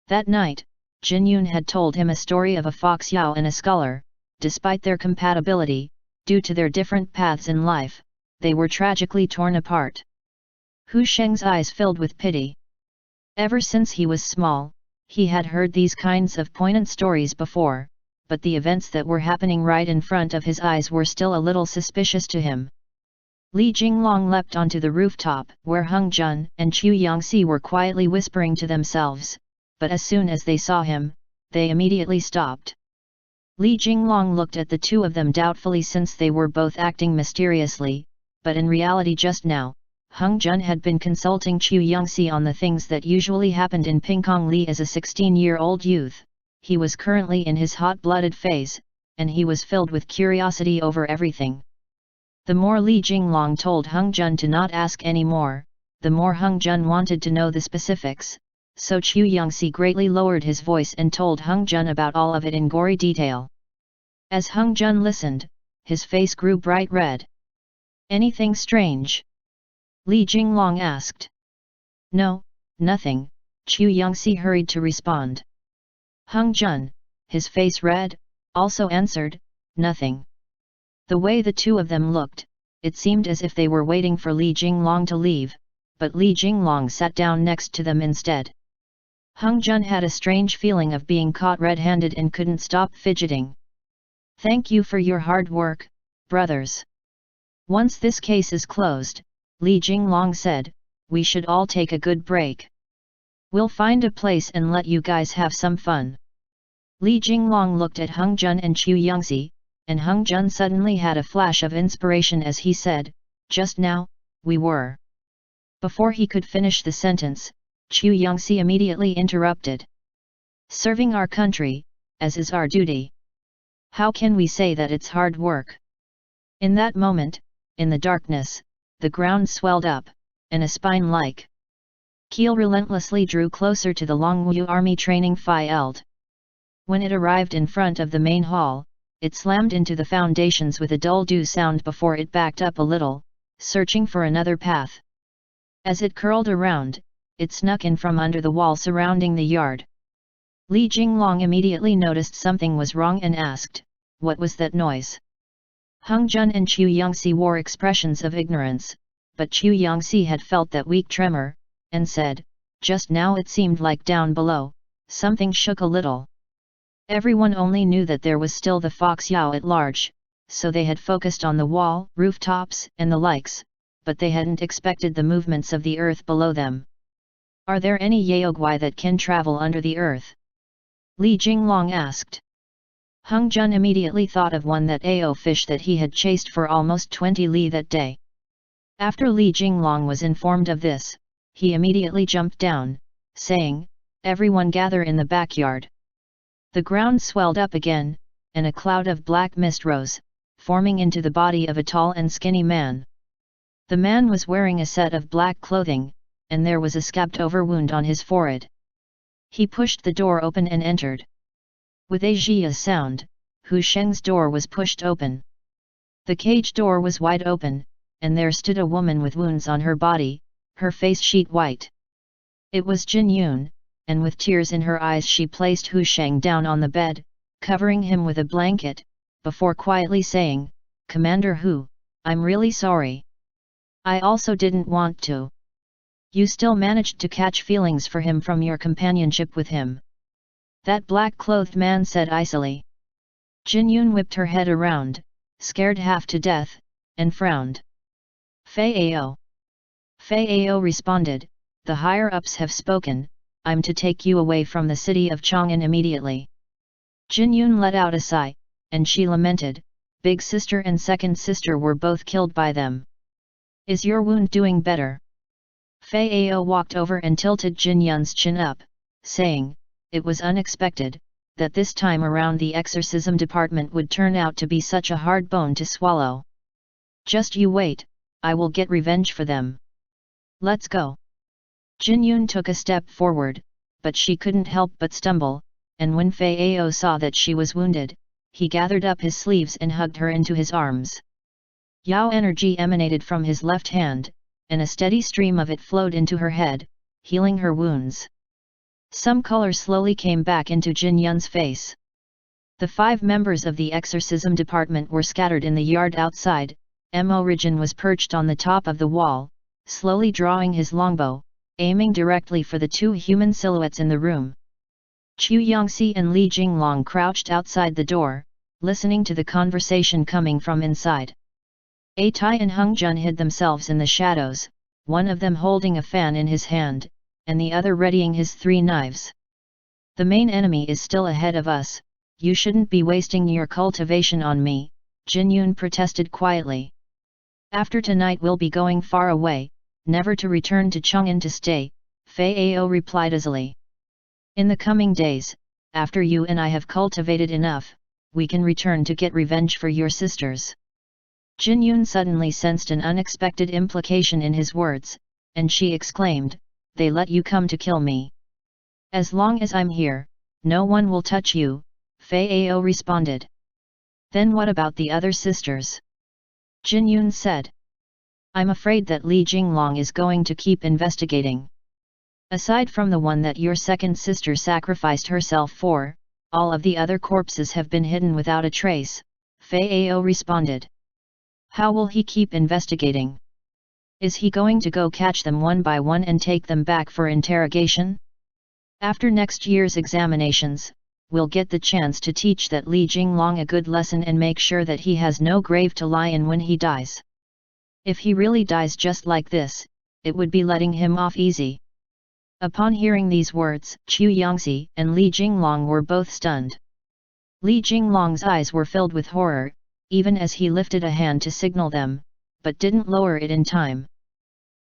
That night, Jin Yun had told him a story of a fox Yao and a scholar. Despite their compatibility, due to their different paths in life, they were tragically torn apart. Hu Sheng's eyes filled with pity. Ever since he was small, he had heard these kinds of poignant stories before, but the events that were happening right in front of his eyes were still a little suspicious to him. Li Jinglong leapt onto the rooftop, where Hung Jun and Chu Yangxi were quietly whispering to themselves, but as soon as they saw him, they immediately stopped. Li Jinglong looked at the two of them doubtfully since they were both acting mysteriously, but in reality just now, Hung Jun had been consulting Chu Yangxi on the things that usually happened in Pingkong Li as a 16-year-old youth. He was currently in his hot-blooded phase, and he was filled with curiosity over everything. The more Li Jinglong told Hung Jun to not ask any more, the more Hung Jun wanted to know the specifics, so Chu Yangxi greatly lowered his voice and told Hung Jun about all of it in gory detail. As Hung Jun listened, his face grew bright red. "Anything strange?" Li Jinglong asked. "No, nothing," Chu Yangxi hurried to respond. Hung Jun, his face red, also answered, "Nothing." The way the two of them looked, it seemed as if they were waiting for Li Jinglong to leave, but Li Jinglong sat down next to them instead. Hung Jun had a strange feeling of being caught red-handed and couldn't stop fidgeting. "Thank you for your hard work, brothers. Once this case is closed," Li Jinglong said, "we should all take a good break. We'll find a place and let you guys have some fun." Li Jinglong looked at Hung Jun and Chu Yangxi, and Hung Jun suddenly had a flash of inspiration as he said, "Just now, we were." Before he could finish the sentence, Chu Yangxi immediately interrupted. "Serving our country, as is our duty. How can we say that it's hard work?" In that moment, in the darkness, the ground swelled up, and a spine-like keel relentlessly drew closer to the Longwu army training field. When it arrived in front of the main hall, it slammed into the foundations with a dull do sound before it backed up a little, searching for another path. As it curled around, it snuck in from under the wall surrounding the yard. Li Jinglong immediately noticed something was wrong and asked, "What was that noise?" Hung Jun and Chu Yangxi wore expressions of ignorance, but Chu Yangxi had felt that weak tremor, and said, "Just now it seemed like down below, something shook a little." Everyone only knew that there was still the Fox Yao at large, so they had focused on the wall, rooftops and the likes, but they hadn't expected the movements of the earth below them. "Are there any Yaogwai that can travel under the earth?" Li Jinglong asked. Hung Jun immediately thought of one that Ao fish that he had chased for almost 20 li that day. After Li Jinglong was informed of this, he immediately jumped down, saying, "Everyone gather in the backyard." The ground swelled up again, and a cloud of black mist rose, forming into the body of a tall and skinny man. The man was wearing a set of black clothing, and there was a scabbed-over wound on his forehead. He pushed the door open and entered. With a zhia sound, Hu Sheng's door was pushed open. The cage door was wide open, and there stood a woman with wounds on her body, her face sheet white. It was Jin Yun, and with tears in her eyes she placed Hu Sheng down on the bed, covering him with a blanket, before quietly saying, "Commander Hu, I'm really sorry. I also didn't want to. You still managed to catch feelings for him from your companionship with him," that black-clothed man said icily. Jin Yun whipped her head around, scared half to death, and frowned. "Fei Ao." Fei Ao responded, "The higher-ups have spoken, I'm to take you away from the city of Chang'an immediately." Jin Yun let out a sigh, and she lamented, "Big sister and second sister were both killed by them. Is your wound doing better?" Fei Ao walked over and tilted Jin Yun's chin up, saying, "It was unexpected, that this time around the exorcism department would turn out to be such a hard bone to swallow. Just you wait, I will get revenge for them. Let's go." Jin Yun took a step forward, but she couldn't help but stumble, and when Fei Ao saw that she was wounded, he gathered up his sleeves and hugged her into his arms. Yao energy emanated from his left hand, and a steady stream of it flowed into her head, healing her wounds. Some color slowly came back into Jin Yun's face. The 5 members of the exorcism department were scattered in the yard outside, Mo Rijin was perched on the top of the wall, slowly drawing his longbow, aiming directly for the two human silhouettes in the room. Chu Yangxi and Li Jinglong crouched outside the door, listening to the conversation coming from inside. A Tai and Hung Jun hid themselves in the shadows, one of them holding a fan in his hand, and the other readying his 3 knives. The main enemy is still ahead of us, you shouldn't be wasting your cultivation on me, Jin Yun protested quietly. After tonight we'll be going far away, never to return to Chang'an to stay, Fei Ao replied easily. In the coming days, after you and I have cultivated enough, we can return to get revenge for your sisters. Jin Yun suddenly sensed an unexpected implication in his words, and she exclaimed, "They let you come to kill me. As long as I'm here, no one will touch you," Fei Ao responded. Then what about the other sisters? Jin Yun said. I'm afraid that Li Jinglong is going to keep investigating. Aside from the one that your second sister sacrificed herself for, all of the other corpses have been hidden without a trace, Fei Ao responded. How will he keep investigating? Is he going to go catch them one by one and take them back for interrogation? After next year's examinations, we'll get the chance to teach that Li Jinglong a good lesson and make sure that he has no grave to lie in when he dies. If he really dies just like this, it would be letting him off easy. Upon hearing these words, Chu Yangxi and Li Jinglong were both stunned. Li Jinglong's eyes were filled with horror, even as he lifted a hand to signal them, but didn't lower it in time.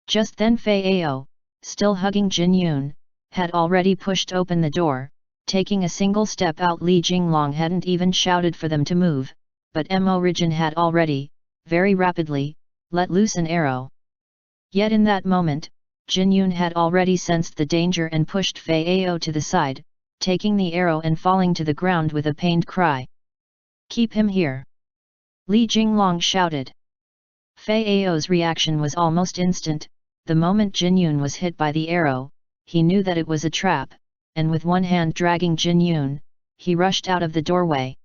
Just then Fei Ao, still hugging Jin Yun, had already pushed open the door. Taking a single step out, Li Jinglong hadn't even shouted for them to move, but Mo Rijin had already, very rapidly, let loose an arrow. Yet in that moment, Jin Yun had already sensed the danger and pushed Fei Ao to the side, taking the arrow and falling to the ground with a pained cry. Keep him here! Li Jinglong shouted. Fei Ao's reaction was almost instant. The moment Jin Yun was hit by the arrow, he knew that it was a trap, and with one hand dragging Jin Yun, he rushed out of the doorway.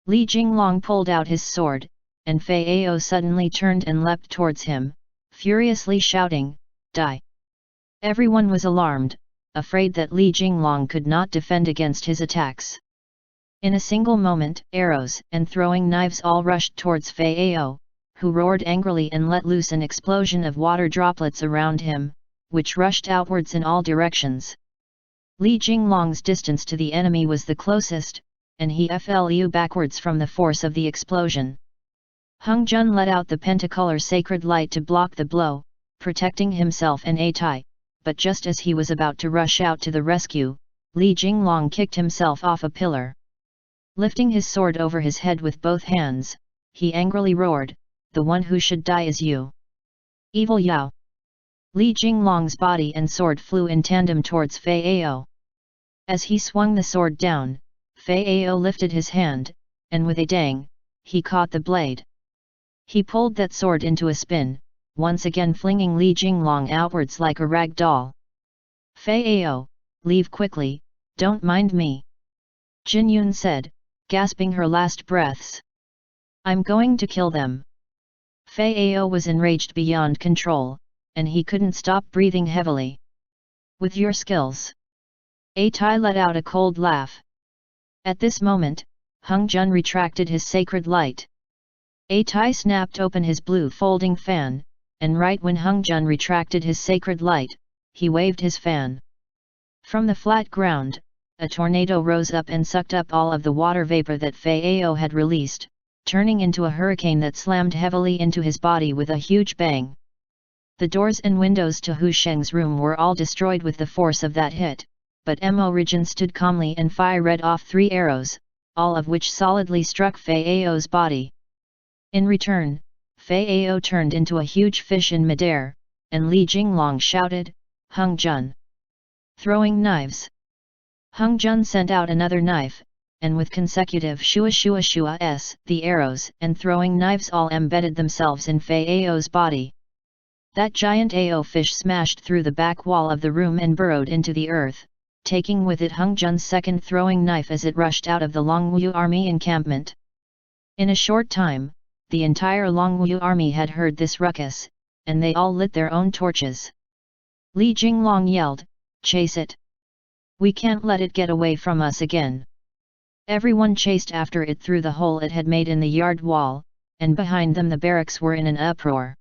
Li Jinglong pulled out his sword, and Fei Ao suddenly turned and leapt towards him, furiously shouting, Die! Everyone was alarmed, afraid that Li Jinglong could not defend against his attacks. In a single moment, arrows and throwing knives all rushed towards Fei Ao, who roared angrily and let loose an explosion of water droplets around him, which rushed outwards in all directions. Li Jinglong's distance to the enemy was the closest, and he flew backwards from the force of the explosion. Hung Jun let out the pentacolor sacred light to block the blow, protecting himself and A Tai, but just as he was about to rush out to the rescue, Li Jinglong kicked himself off a pillar. Lifting his sword over his head with both hands, he angrily roared, The one who should die is you. Evil Yao! Li Jinglong's body and sword flew in tandem towards Fei Ao. As he swung the sword down, Fei Ao lifted his hand, and with a dang, he caught the blade. He pulled that sword into a spin, once again flinging Li Jinglong outwards like a rag doll. Fei Ao, leave quickly, don't mind me. Jin Yun said, gasping her last breaths. I'm going to kill them. Fei Ao was enraged beyond control, and he couldn't stop breathing heavily. With your skills. A Tai let out a cold laugh. At this moment, Hung Jun retracted his sacred light. A Tai snapped open his blue folding fan, and right when Hung Jun retracted his sacred light, he waved his fan. From the flat ground, a tornado rose up and sucked up all of the water vapor that Fei Ao had released, turning into a hurricane that slammed heavily into his body with a huge bang. The doors and windows to Hu Sheng's room were all destroyed with the force of that hit, but Mo Rijin stood calmly and fired off 3 arrows, all of which solidly struck Fei Ao's body. In return, Fei Ao turned into a huge fish in midair, and Li Jinglong shouted, Hung Jun! Throwing knives! Hung Jun sent out another knife, and with consecutive shua shua shua s, the arrows and throwing knives all embedded themselves in Fei Ao's body. That giant Ao fish smashed through the back wall of the room and burrowed into the earth, taking with it Hung Jun's second throwing knife as it rushed out of the Longwu army encampment. In a short time, the entire Longwu army had heard this ruckus, and they all lit their own torches. Li Jinglong yelled, "Chase it! We can't let it get away from us again!" Everyone chased after it through the hole it had made in the yard wall, and behind them the barracks were in an uproar.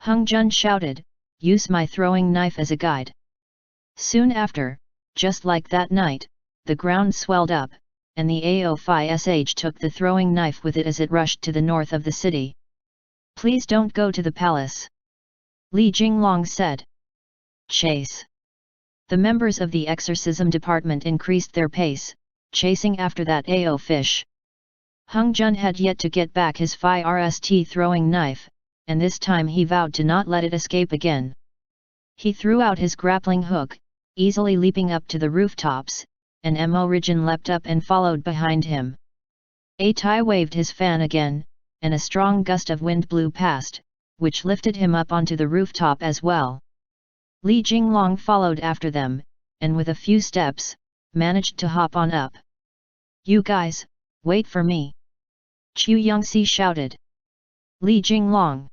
Hung Jun shouted, "Use my throwing knife as a guide." Soon after, just like that night, the ground swelled up, and the AO5SH took the throwing knife with it as it rushed to the north of the city. "Please don't go to the palace," Li Jinglong said. "Chase!" The members of the exorcism department increased their pace, chasing after that AO fish. Hung Jun had yet to get back his FIRST throwing knife, and this time he vowed to not let it escape again. He threw out his grappling hook, easily leaping up to the rooftops, and Mo Rijin leapt up and followed behind him. A Tai waved his fan again, and a strong gust of wind blew past, which lifted him up onto the rooftop as well. Li Jinglong followed after them, and with a few steps, managed to hop on up. "You guys, wait for me!" Chu Yangxi shouted. Li Jinglong.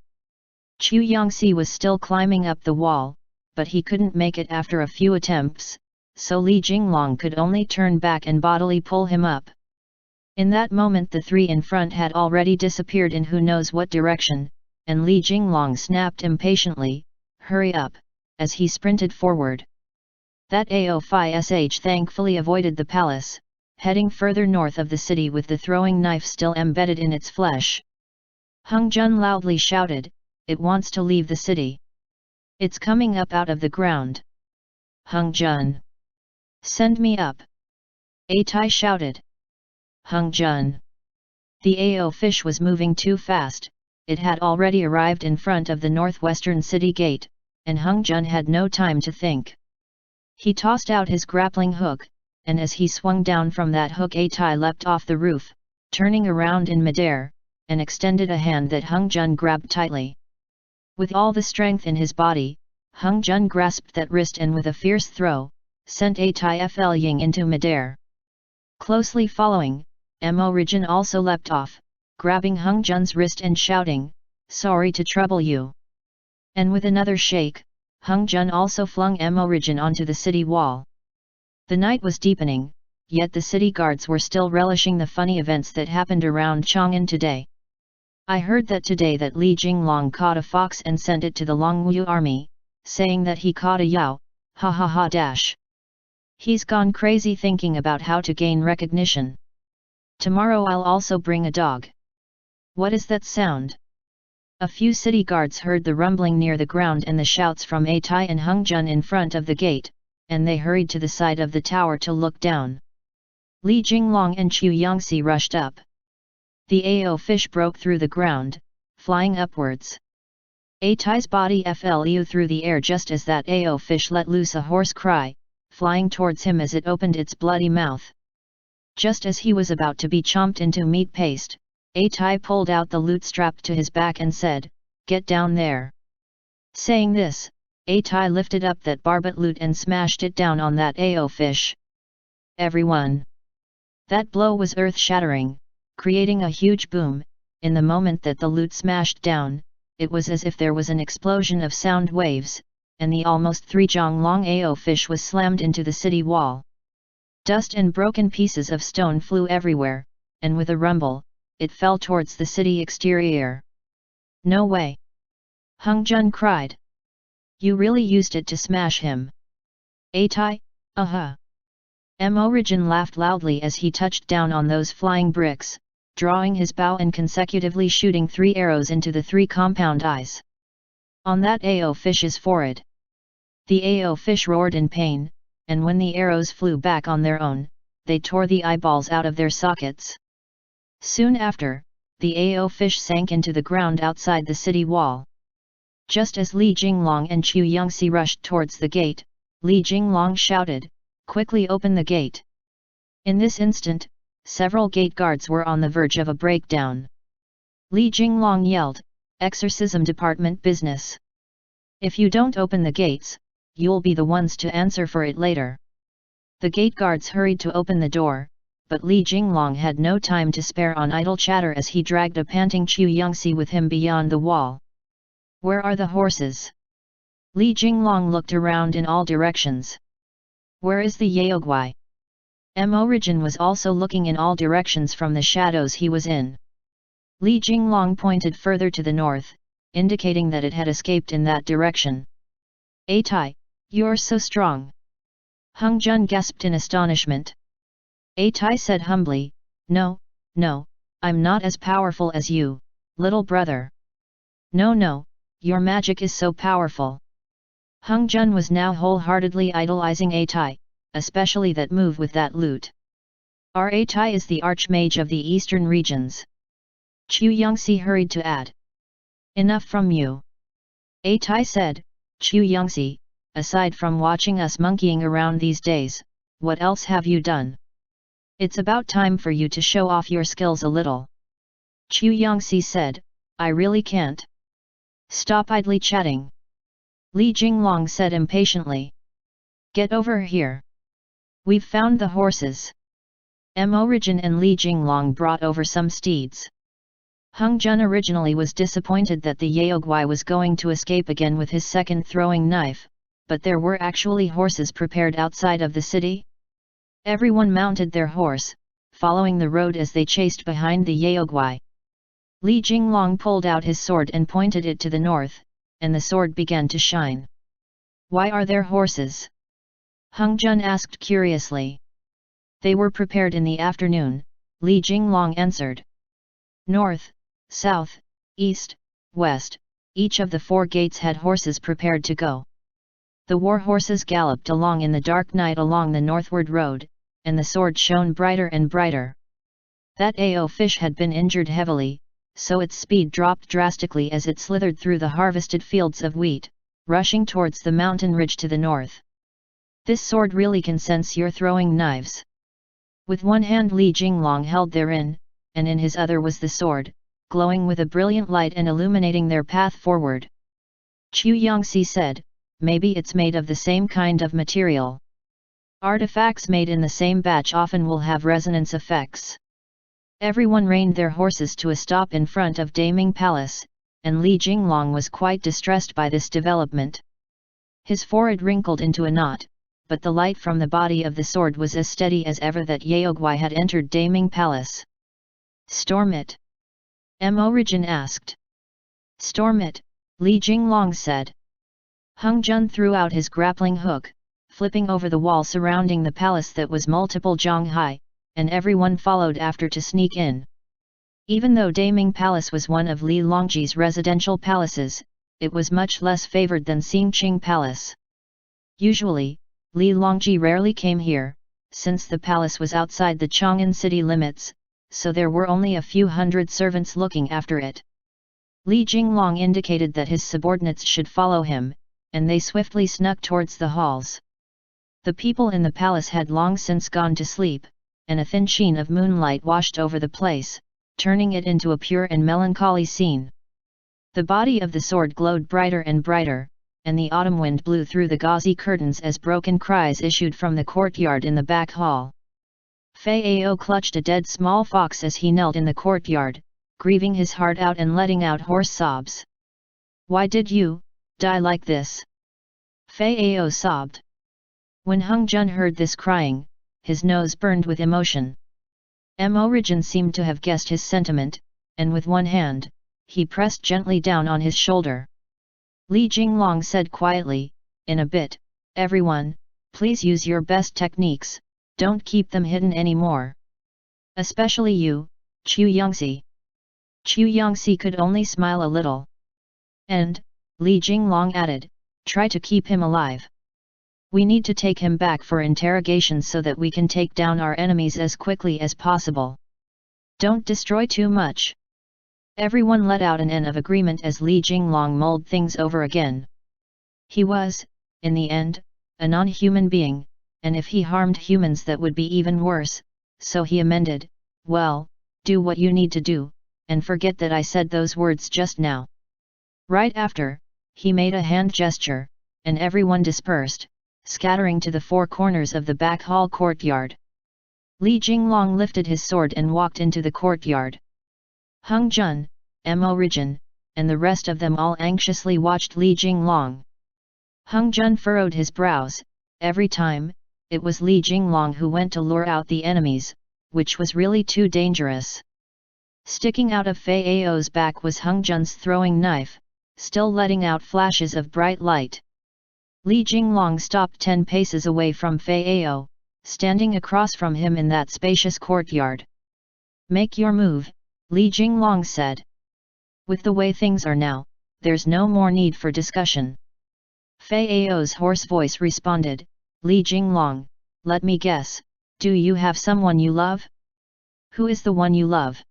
Chu Yangxi was still climbing up the wall, but he couldn't make it after a few attempts, so Li Jinglong could only turn back and bodily pull him up. In that moment the three in front had already disappeared in who knows what direction, and Li Jinglong snapped impatiently, "Hurry up," as he sprinted forward. That AO5SH thankfully avoided the palace, heading further north of the city with the throwing knife still embedded in its flesh. Hung Jun loudly shouted, "It wants to leave the city. It's coming up out of the ground. Hung Jun! Send me up!" A Tai shouted. Hung Jun! The AO fish was moving too fast, it had already arrived in front of the northwestern city gate, and Hung Jun had no time to think. He tossed out his grappling hook, and as he swung down from that hook A Tai leapt off the roof, turning around in midair, and extended a hand that Hung Jun grabbed tightly. With all the strength in his body, Hung Jun grasped that wrist and with a fierce throw, sent A Tai flying into midair. Closely following, Mo Rijin also leapt off, grabbing Hung Jun's wrist and shouting, "Sorry to trouble you." And with another shake, Hung Jun also flung Mo Rijin onto the city wall. The night was deepening, yet the city guards were still relishing the funny events that happened around Chang'an today. "I heard that today that Li Jinglong caught a fox and sent it to the Longwu army, saying that he caught a Yao, ha ha ha dash. He's gone crazy thinking about how to gain recognition. Tomorrow I'll also bring a dog." What is that sound? A few city guards heard the rumbling near the ground and the shouts from A Tai and Hung Jun in front of the gate, and they hurried to the side of the tower to look down. Li Jinglong and Chu Yangxi rushed up. The AO fish broke through the ground, flying upwards. A Tai's body flew through the air just as that AO fish let loose a hoarse cry, flying towards him as it opened its bloody mouth. Just as he was about to be chomped into meat paste, A Tai pulled out the loot strapped to his back and said, "Get down there." Saying this, A Tai lifted up that barbed loot and smashed it down on that AO fish. Everyone! That blow was earth-shattering, creating a huge boom. In the moment that the loot smashed down, it was as if there was an explosion of sound waves, and the almost 3 jong long AO fish was slammed into the city wall. Dust and broken pieces of stone flew everywhere, and with a rumble, it fell towards the city exterior. "No way!" Hung Jun cried. "You really used it to smash him?" A Tai, Mo Rijin laughed loudly as he touched down on those flying bricks, drawing his bow and consecutively shooting 3 arrows into the 3 compound eyes. On that AO fish's forehead. The AO fish roared in pain, and when the arrows flew back on their own, they tore the eyeballs out of their sockets. Soon after, the AO fish sank into the ground outside the city wall. Just as Li Jinglong and Chu Yangxi rushed towards the gate, Li Jinglong shouted, "Quickly open the gate." In this instant, several gate guards were on the verge of a breakdown. Li Jinglong yelled, "Exorcism department business. If you don't open the gates, you'll be the ones to answer for it later." The gate guards hurried to open the door, but Li Jinglong had no time to spare on idle chatter as he dragged a panting Chu Yangxi with him beyond the wall. "Where are the horses?" Li Jinglong looked around in all directions. "Where is the Yaoguai?" Mo was also looking in all directions from the shadows he was in. Li Jinglong pointed further to the north, indicating that it had escaped in that direction. "A Tai, you're so strong!" Hung Jun gasped in astonishment. A Tai said humbly, No, I'm not as powerful as you, little brother." No, your magic is so powerful." Hung Jun was now wholeheartedly idolizing A Tai, especially that move with that lute. "Our A Tai is the archmage of the eastern regions." Chu Yangxi hurried to add. "Enough from you." A Tai said, "Chu Yangxi, aside from watching us monkeying around these days, what else have you done? It's about time for you to show off your skills a little." Chu Yangxi said, "I really can't. Stop idly chatting." Li Jinglong said impatiently. "Get over here. We've found the horses." Mo and Li Jinglong brought over some steeds. Hung Jun originally was disappointed that the Yaoguai was going to escape again with his second throwing knife, but there were actually horses prepared outside of the city. Everyone mounted their horse, following the road as they chased behind the Yaoguai. Li Jinglong pulled out his sword and pointed it to the north, and the sword began to shine. "Why are there horses?" Hung Jun asked curiously. "They were prepared in the afternoon," Li Jinglong answered. "North, south, east, west, each of the 4 gates had horses prepared to go. The war horses galloped along in the dark night along the northward road, and the sword shone brighter and brighter. That Ao fish had been injured heavily, so its speed dropped drastically as it slithered through the harvested fields of wheat, rushing towards the mountain ridge to the north. This sword really can sense your throwing knives." With one hand Li Jinglong held therein, and in his other was the sword, glowing with a brilliant light and illuminating their path forward. Chu Yangxi said, "Maybe it's made of the same kind of material. Artifacts made in the same batch often will have resonance effects." Everyone reined their horses to a stop in front of Daming Palace, and Li Jinglong was quite distressed by this development. His forehead wrinkled into a knot, but the light from the body of the sword was as steady as ever that Yaoguai had entered Daming Palace. "Storm it?" Mo asked. "Storm it," Li Jinglong said. Hung Jun threw out his grappling hook, flipping over the wall surrounding the palace that was multiple zhang high, and everyone followed after to sneak in. Even though Daming Palace was one of Li Longji's residential palaces, it was much less favored than Xingqing Palace. Usually, Li Longji rarely came here, since the palace was outside the Chang'an city limits, so there were only a few hundred servants looking after it. Li Jinglong indicated that his subordinates should follow him, and they swiftly snuck towards the halls. The people in the palace had long since gone to sleep, and a thin sheen of moonlight washed over the place, turning it into a pure and melancholy scene. The body of the sword glowed brighter and brighter, and the autumn wind blew through the gauzy curtains as broken cries issued from the courtyard in the back hall. Fei Ao clutched a dead small fox as he knelt in the courtyard, grieving his heart out and letting out hoarse sobs. "Why did you die like this?" Fei Ao sobbed. When Hung Jun heard this crying, his nose burned with emotion. Mo seemed to have guessed his sentiment, and with one hand, he pressed gently down on his shoulder. Li Jinglong said quietly, "In a bit, everyone, please use your best techniques, don't keep them hidden anymore. Especially you, Chu Yangxi." Chu Yangxi could only smile a little. "And," Li Jinglong added, "try to keep him alive. We need to take him back for interrogation so that we can take down our enemies as quickly as possible. Don't destroy too much." Everyone let out an N of agreement as Li Jinglong mulled things over again. He was, in the end, a non-human being, and if he harmed humans that would be even worse, so he amended, "Well, do what you need to do, and forget that I said those words just now." Right after, he made a hand gesture, and everyone dispersed, scattering to the 4 corners of the back hall courtyard. Li Jinglong lifted his sword and walked into the courtyard. Hung Jun, Mo Rijin, and the rest of them all anxiously watched Li Jinglong. Hung Jun furrowed his brows. Every time, it was Li Jinglong who went to lure out the enemies, which was really too dangerous. Sticking out of Fei Ao's back was Hung Jun's throwing knife, still letting out flashes of bright light. Li Jinglong stopped 10 paces away from Fei Ao, standing across from him in that spacious courtyard. "Make your move," Li Jinglong said. "With the way things are now, there's no more need for discussion." Fei Ao's hoarse voice responded, "Li Jinglong, let me guess, do you have someone you love? Who is the one you love?"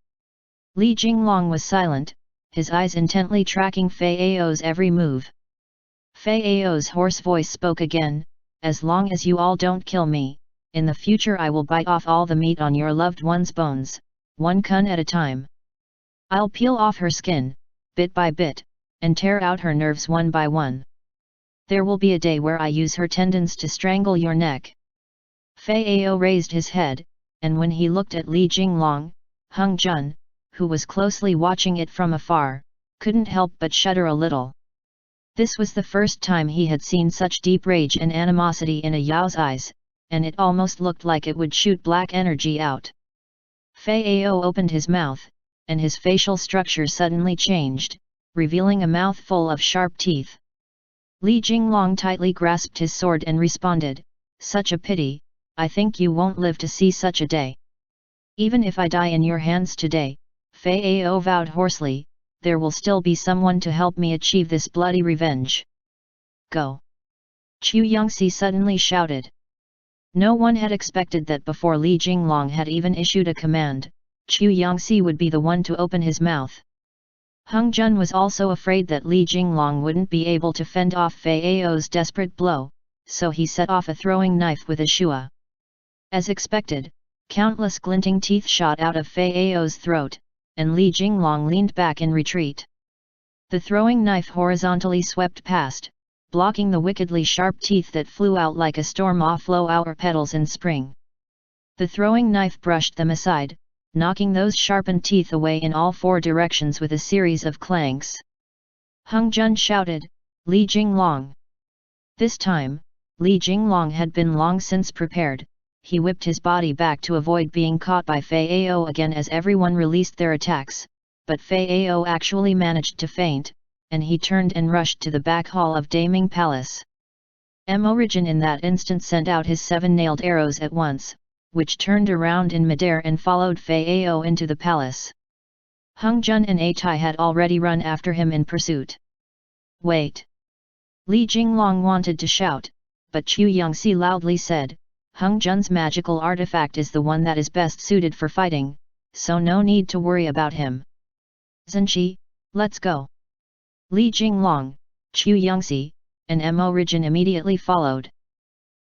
Li Jinglong was silent, his eyes intently tracking Fei Ao's every move. Fei Ao's hoarse voice spoke again, "As long as you all don't kill me, in the future I will bite off all the meat on your loved one's bones, one kun at a time. I'll peel off her skin, bit by bit, and tear out her nerves one by one. There will be a day where I use her tendons to strangle your neck." Fei Ao raised his head, and when he looked at Li Jinglong, Hung Jun, who was closely watching it from afar, couldn't help but shudder a little. This was the first time he had seen such deep rage and animosity in a Yao's eyes, and it almost looked like it would shoot black energy out. Fei Ao opened his mouth, and his facial structure suddenly changed, revealing a mouth full of sharp teeth. Li Jinglong tightly grasped his sword and responded, "Such a pity, I think you won't live to see such a day. Even if I die in your hands today," Fei Ao vowed hoarsely, "there will still be someone to help me achieve this bloody revenge. Go!" Chu Yangxi suddenly shouted. No one had expected that before Li Jinglong had even issued a command, Chu Yangxi would be the one to open his mouth. Hung Jun was also afraid that Li Jinglong wouldn't be able to fend off Fei Ao's desperate blow, so he set off a throwing knife with a shua. As expected, countless glinting teeth shot out of Fei Ao's throat, and Li Jinglong leaned back in retreat. The throwing knife horizontally swept past, blocking the wickedly sharp teeth that flew out like a storm off flower petals in spring. The throwing knife brushed them aside, knocking those sharpened teeth away in all 4 directions with a series of clanks. Hung Jun shouted, "Li Jinglong!" This time, Li Jinglong had been long since prepared. He whipped his body back to avoid being caught by Fei Ao again as everyone released their attacks, but Fei Ao actually managed to faint, and he turned and rushed to the back hall of Daming Palace. Mo Rijin in that instant sent out his 7-nailed arrows at once, which turned around in midair and followed Fei Ao into the palace. Hung Jun and Atai had already run after him in pursuit. "Wait!" Li Jinglong wanted to shout, but Chu Yangxi loudly said, "Hung Jun's magical artifact is the one that is best suited for fighting, so no need to worry about him. Zhenqi, let's go." Li Jinglong, Chu Yangxi, and Mo Rijin immediately followed.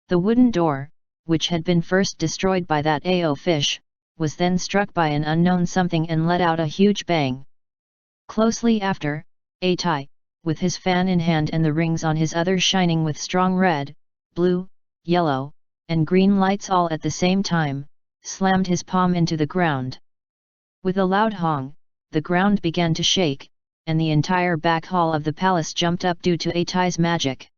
The wooden door, which had been first destroyed by that Ao fish, was then struck by an unknown something and let out a huge bang. Closely after, Atai, with his fan in hand and the rings on his other shining with strong red, blue, yellow, and green lights all at the same time, slammed his palm into the ground. With a loud hong, the ground began to shake, and the entire back hall of the palace jumped up due to Atai's magic.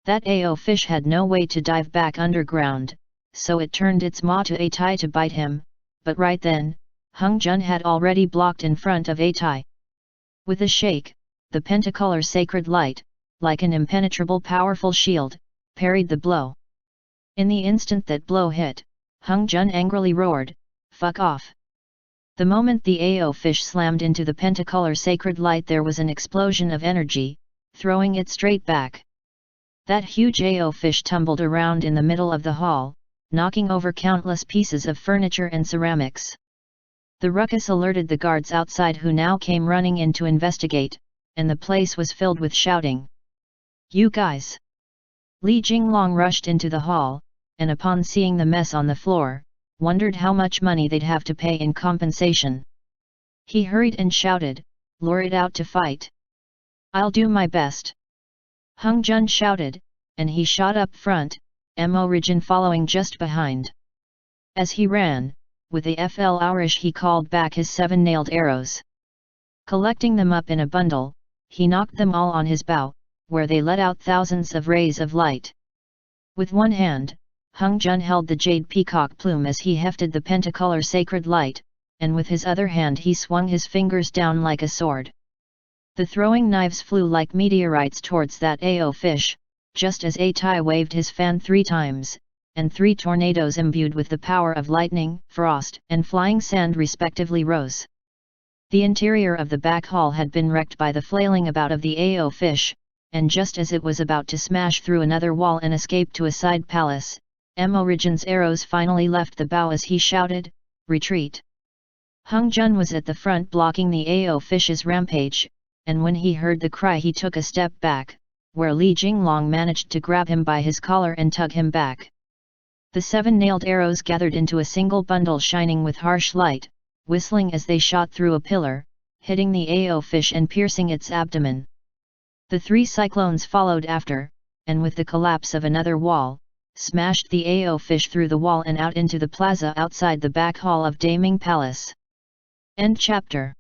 That Ao fish had no way to dive back underground, so it turned its maw to Atai to bite him, but right then, Hung Jun had already blocked in front of Atai. With a shake, the pentacolor sacred light, like an impenetrable powerful shield, parried the blow. In the instant that blow hit, Hung Jun angrily roared, "Fuck off!" The moment the Ao fish slammed into the pentacolor sacred light, there was an explosion of energy, throwing it straight back. That huge Ao fish tumbled around in the middle of the hall, knocking over countless pieces of furniture and ceramics. The ruckus alerted the guards outside, who now came running in to investigate, and the place was filled with shouting. "You guys!" Li Jinglong rushed into the hall, and upon seeing the mess on the floor, wondered how much money they'd have to pay in compensation. He hurried and shouted, "Lure it out to fight." "I'll do my best." Hung Jun shouted, and he shot up front, Mo Rijin following just behind. As he ran, with a flourish he called back his 7-nailed arrows. Collecting them up in a bundle, he knocked them all on his bow, where they let out thousands of rays of light. With one hand, Hung Jun held the jade peacock plume as he hefted the pentacolor sacred light, and with his other hand he swung his fingers down like a sword. The throwing knives flew like meteorites towards that Ao fish, just as A Tai waved his fan 3 times, and 3 tornadoes imbued with the power of lightning, frost, and flying sand respectively rose. The interior of the back hall had been wrecked by the flailing about of the Ao fish, and just as it was about to smash through another wall and escape to a side palace, Origin's arrows finally left the bow as he shouted, "Retreat!" Hung Jun was at the front blocking the Ao fish's rampage, and when he heard the cry he took a step back, where Li Jinglong managed to grab him by his collar and tug him back. The 7-nailed arrows gathered into a single bundle shining with harsh light, whistling as they shot through a pillar, hitting the Ao fish and piercing its abdomen. The 3 cyclones followed after, and with the collapse of another wall, smashed the Ao fish through the wall and out into the plaza outside the back hall of Daming Palace. End chapter.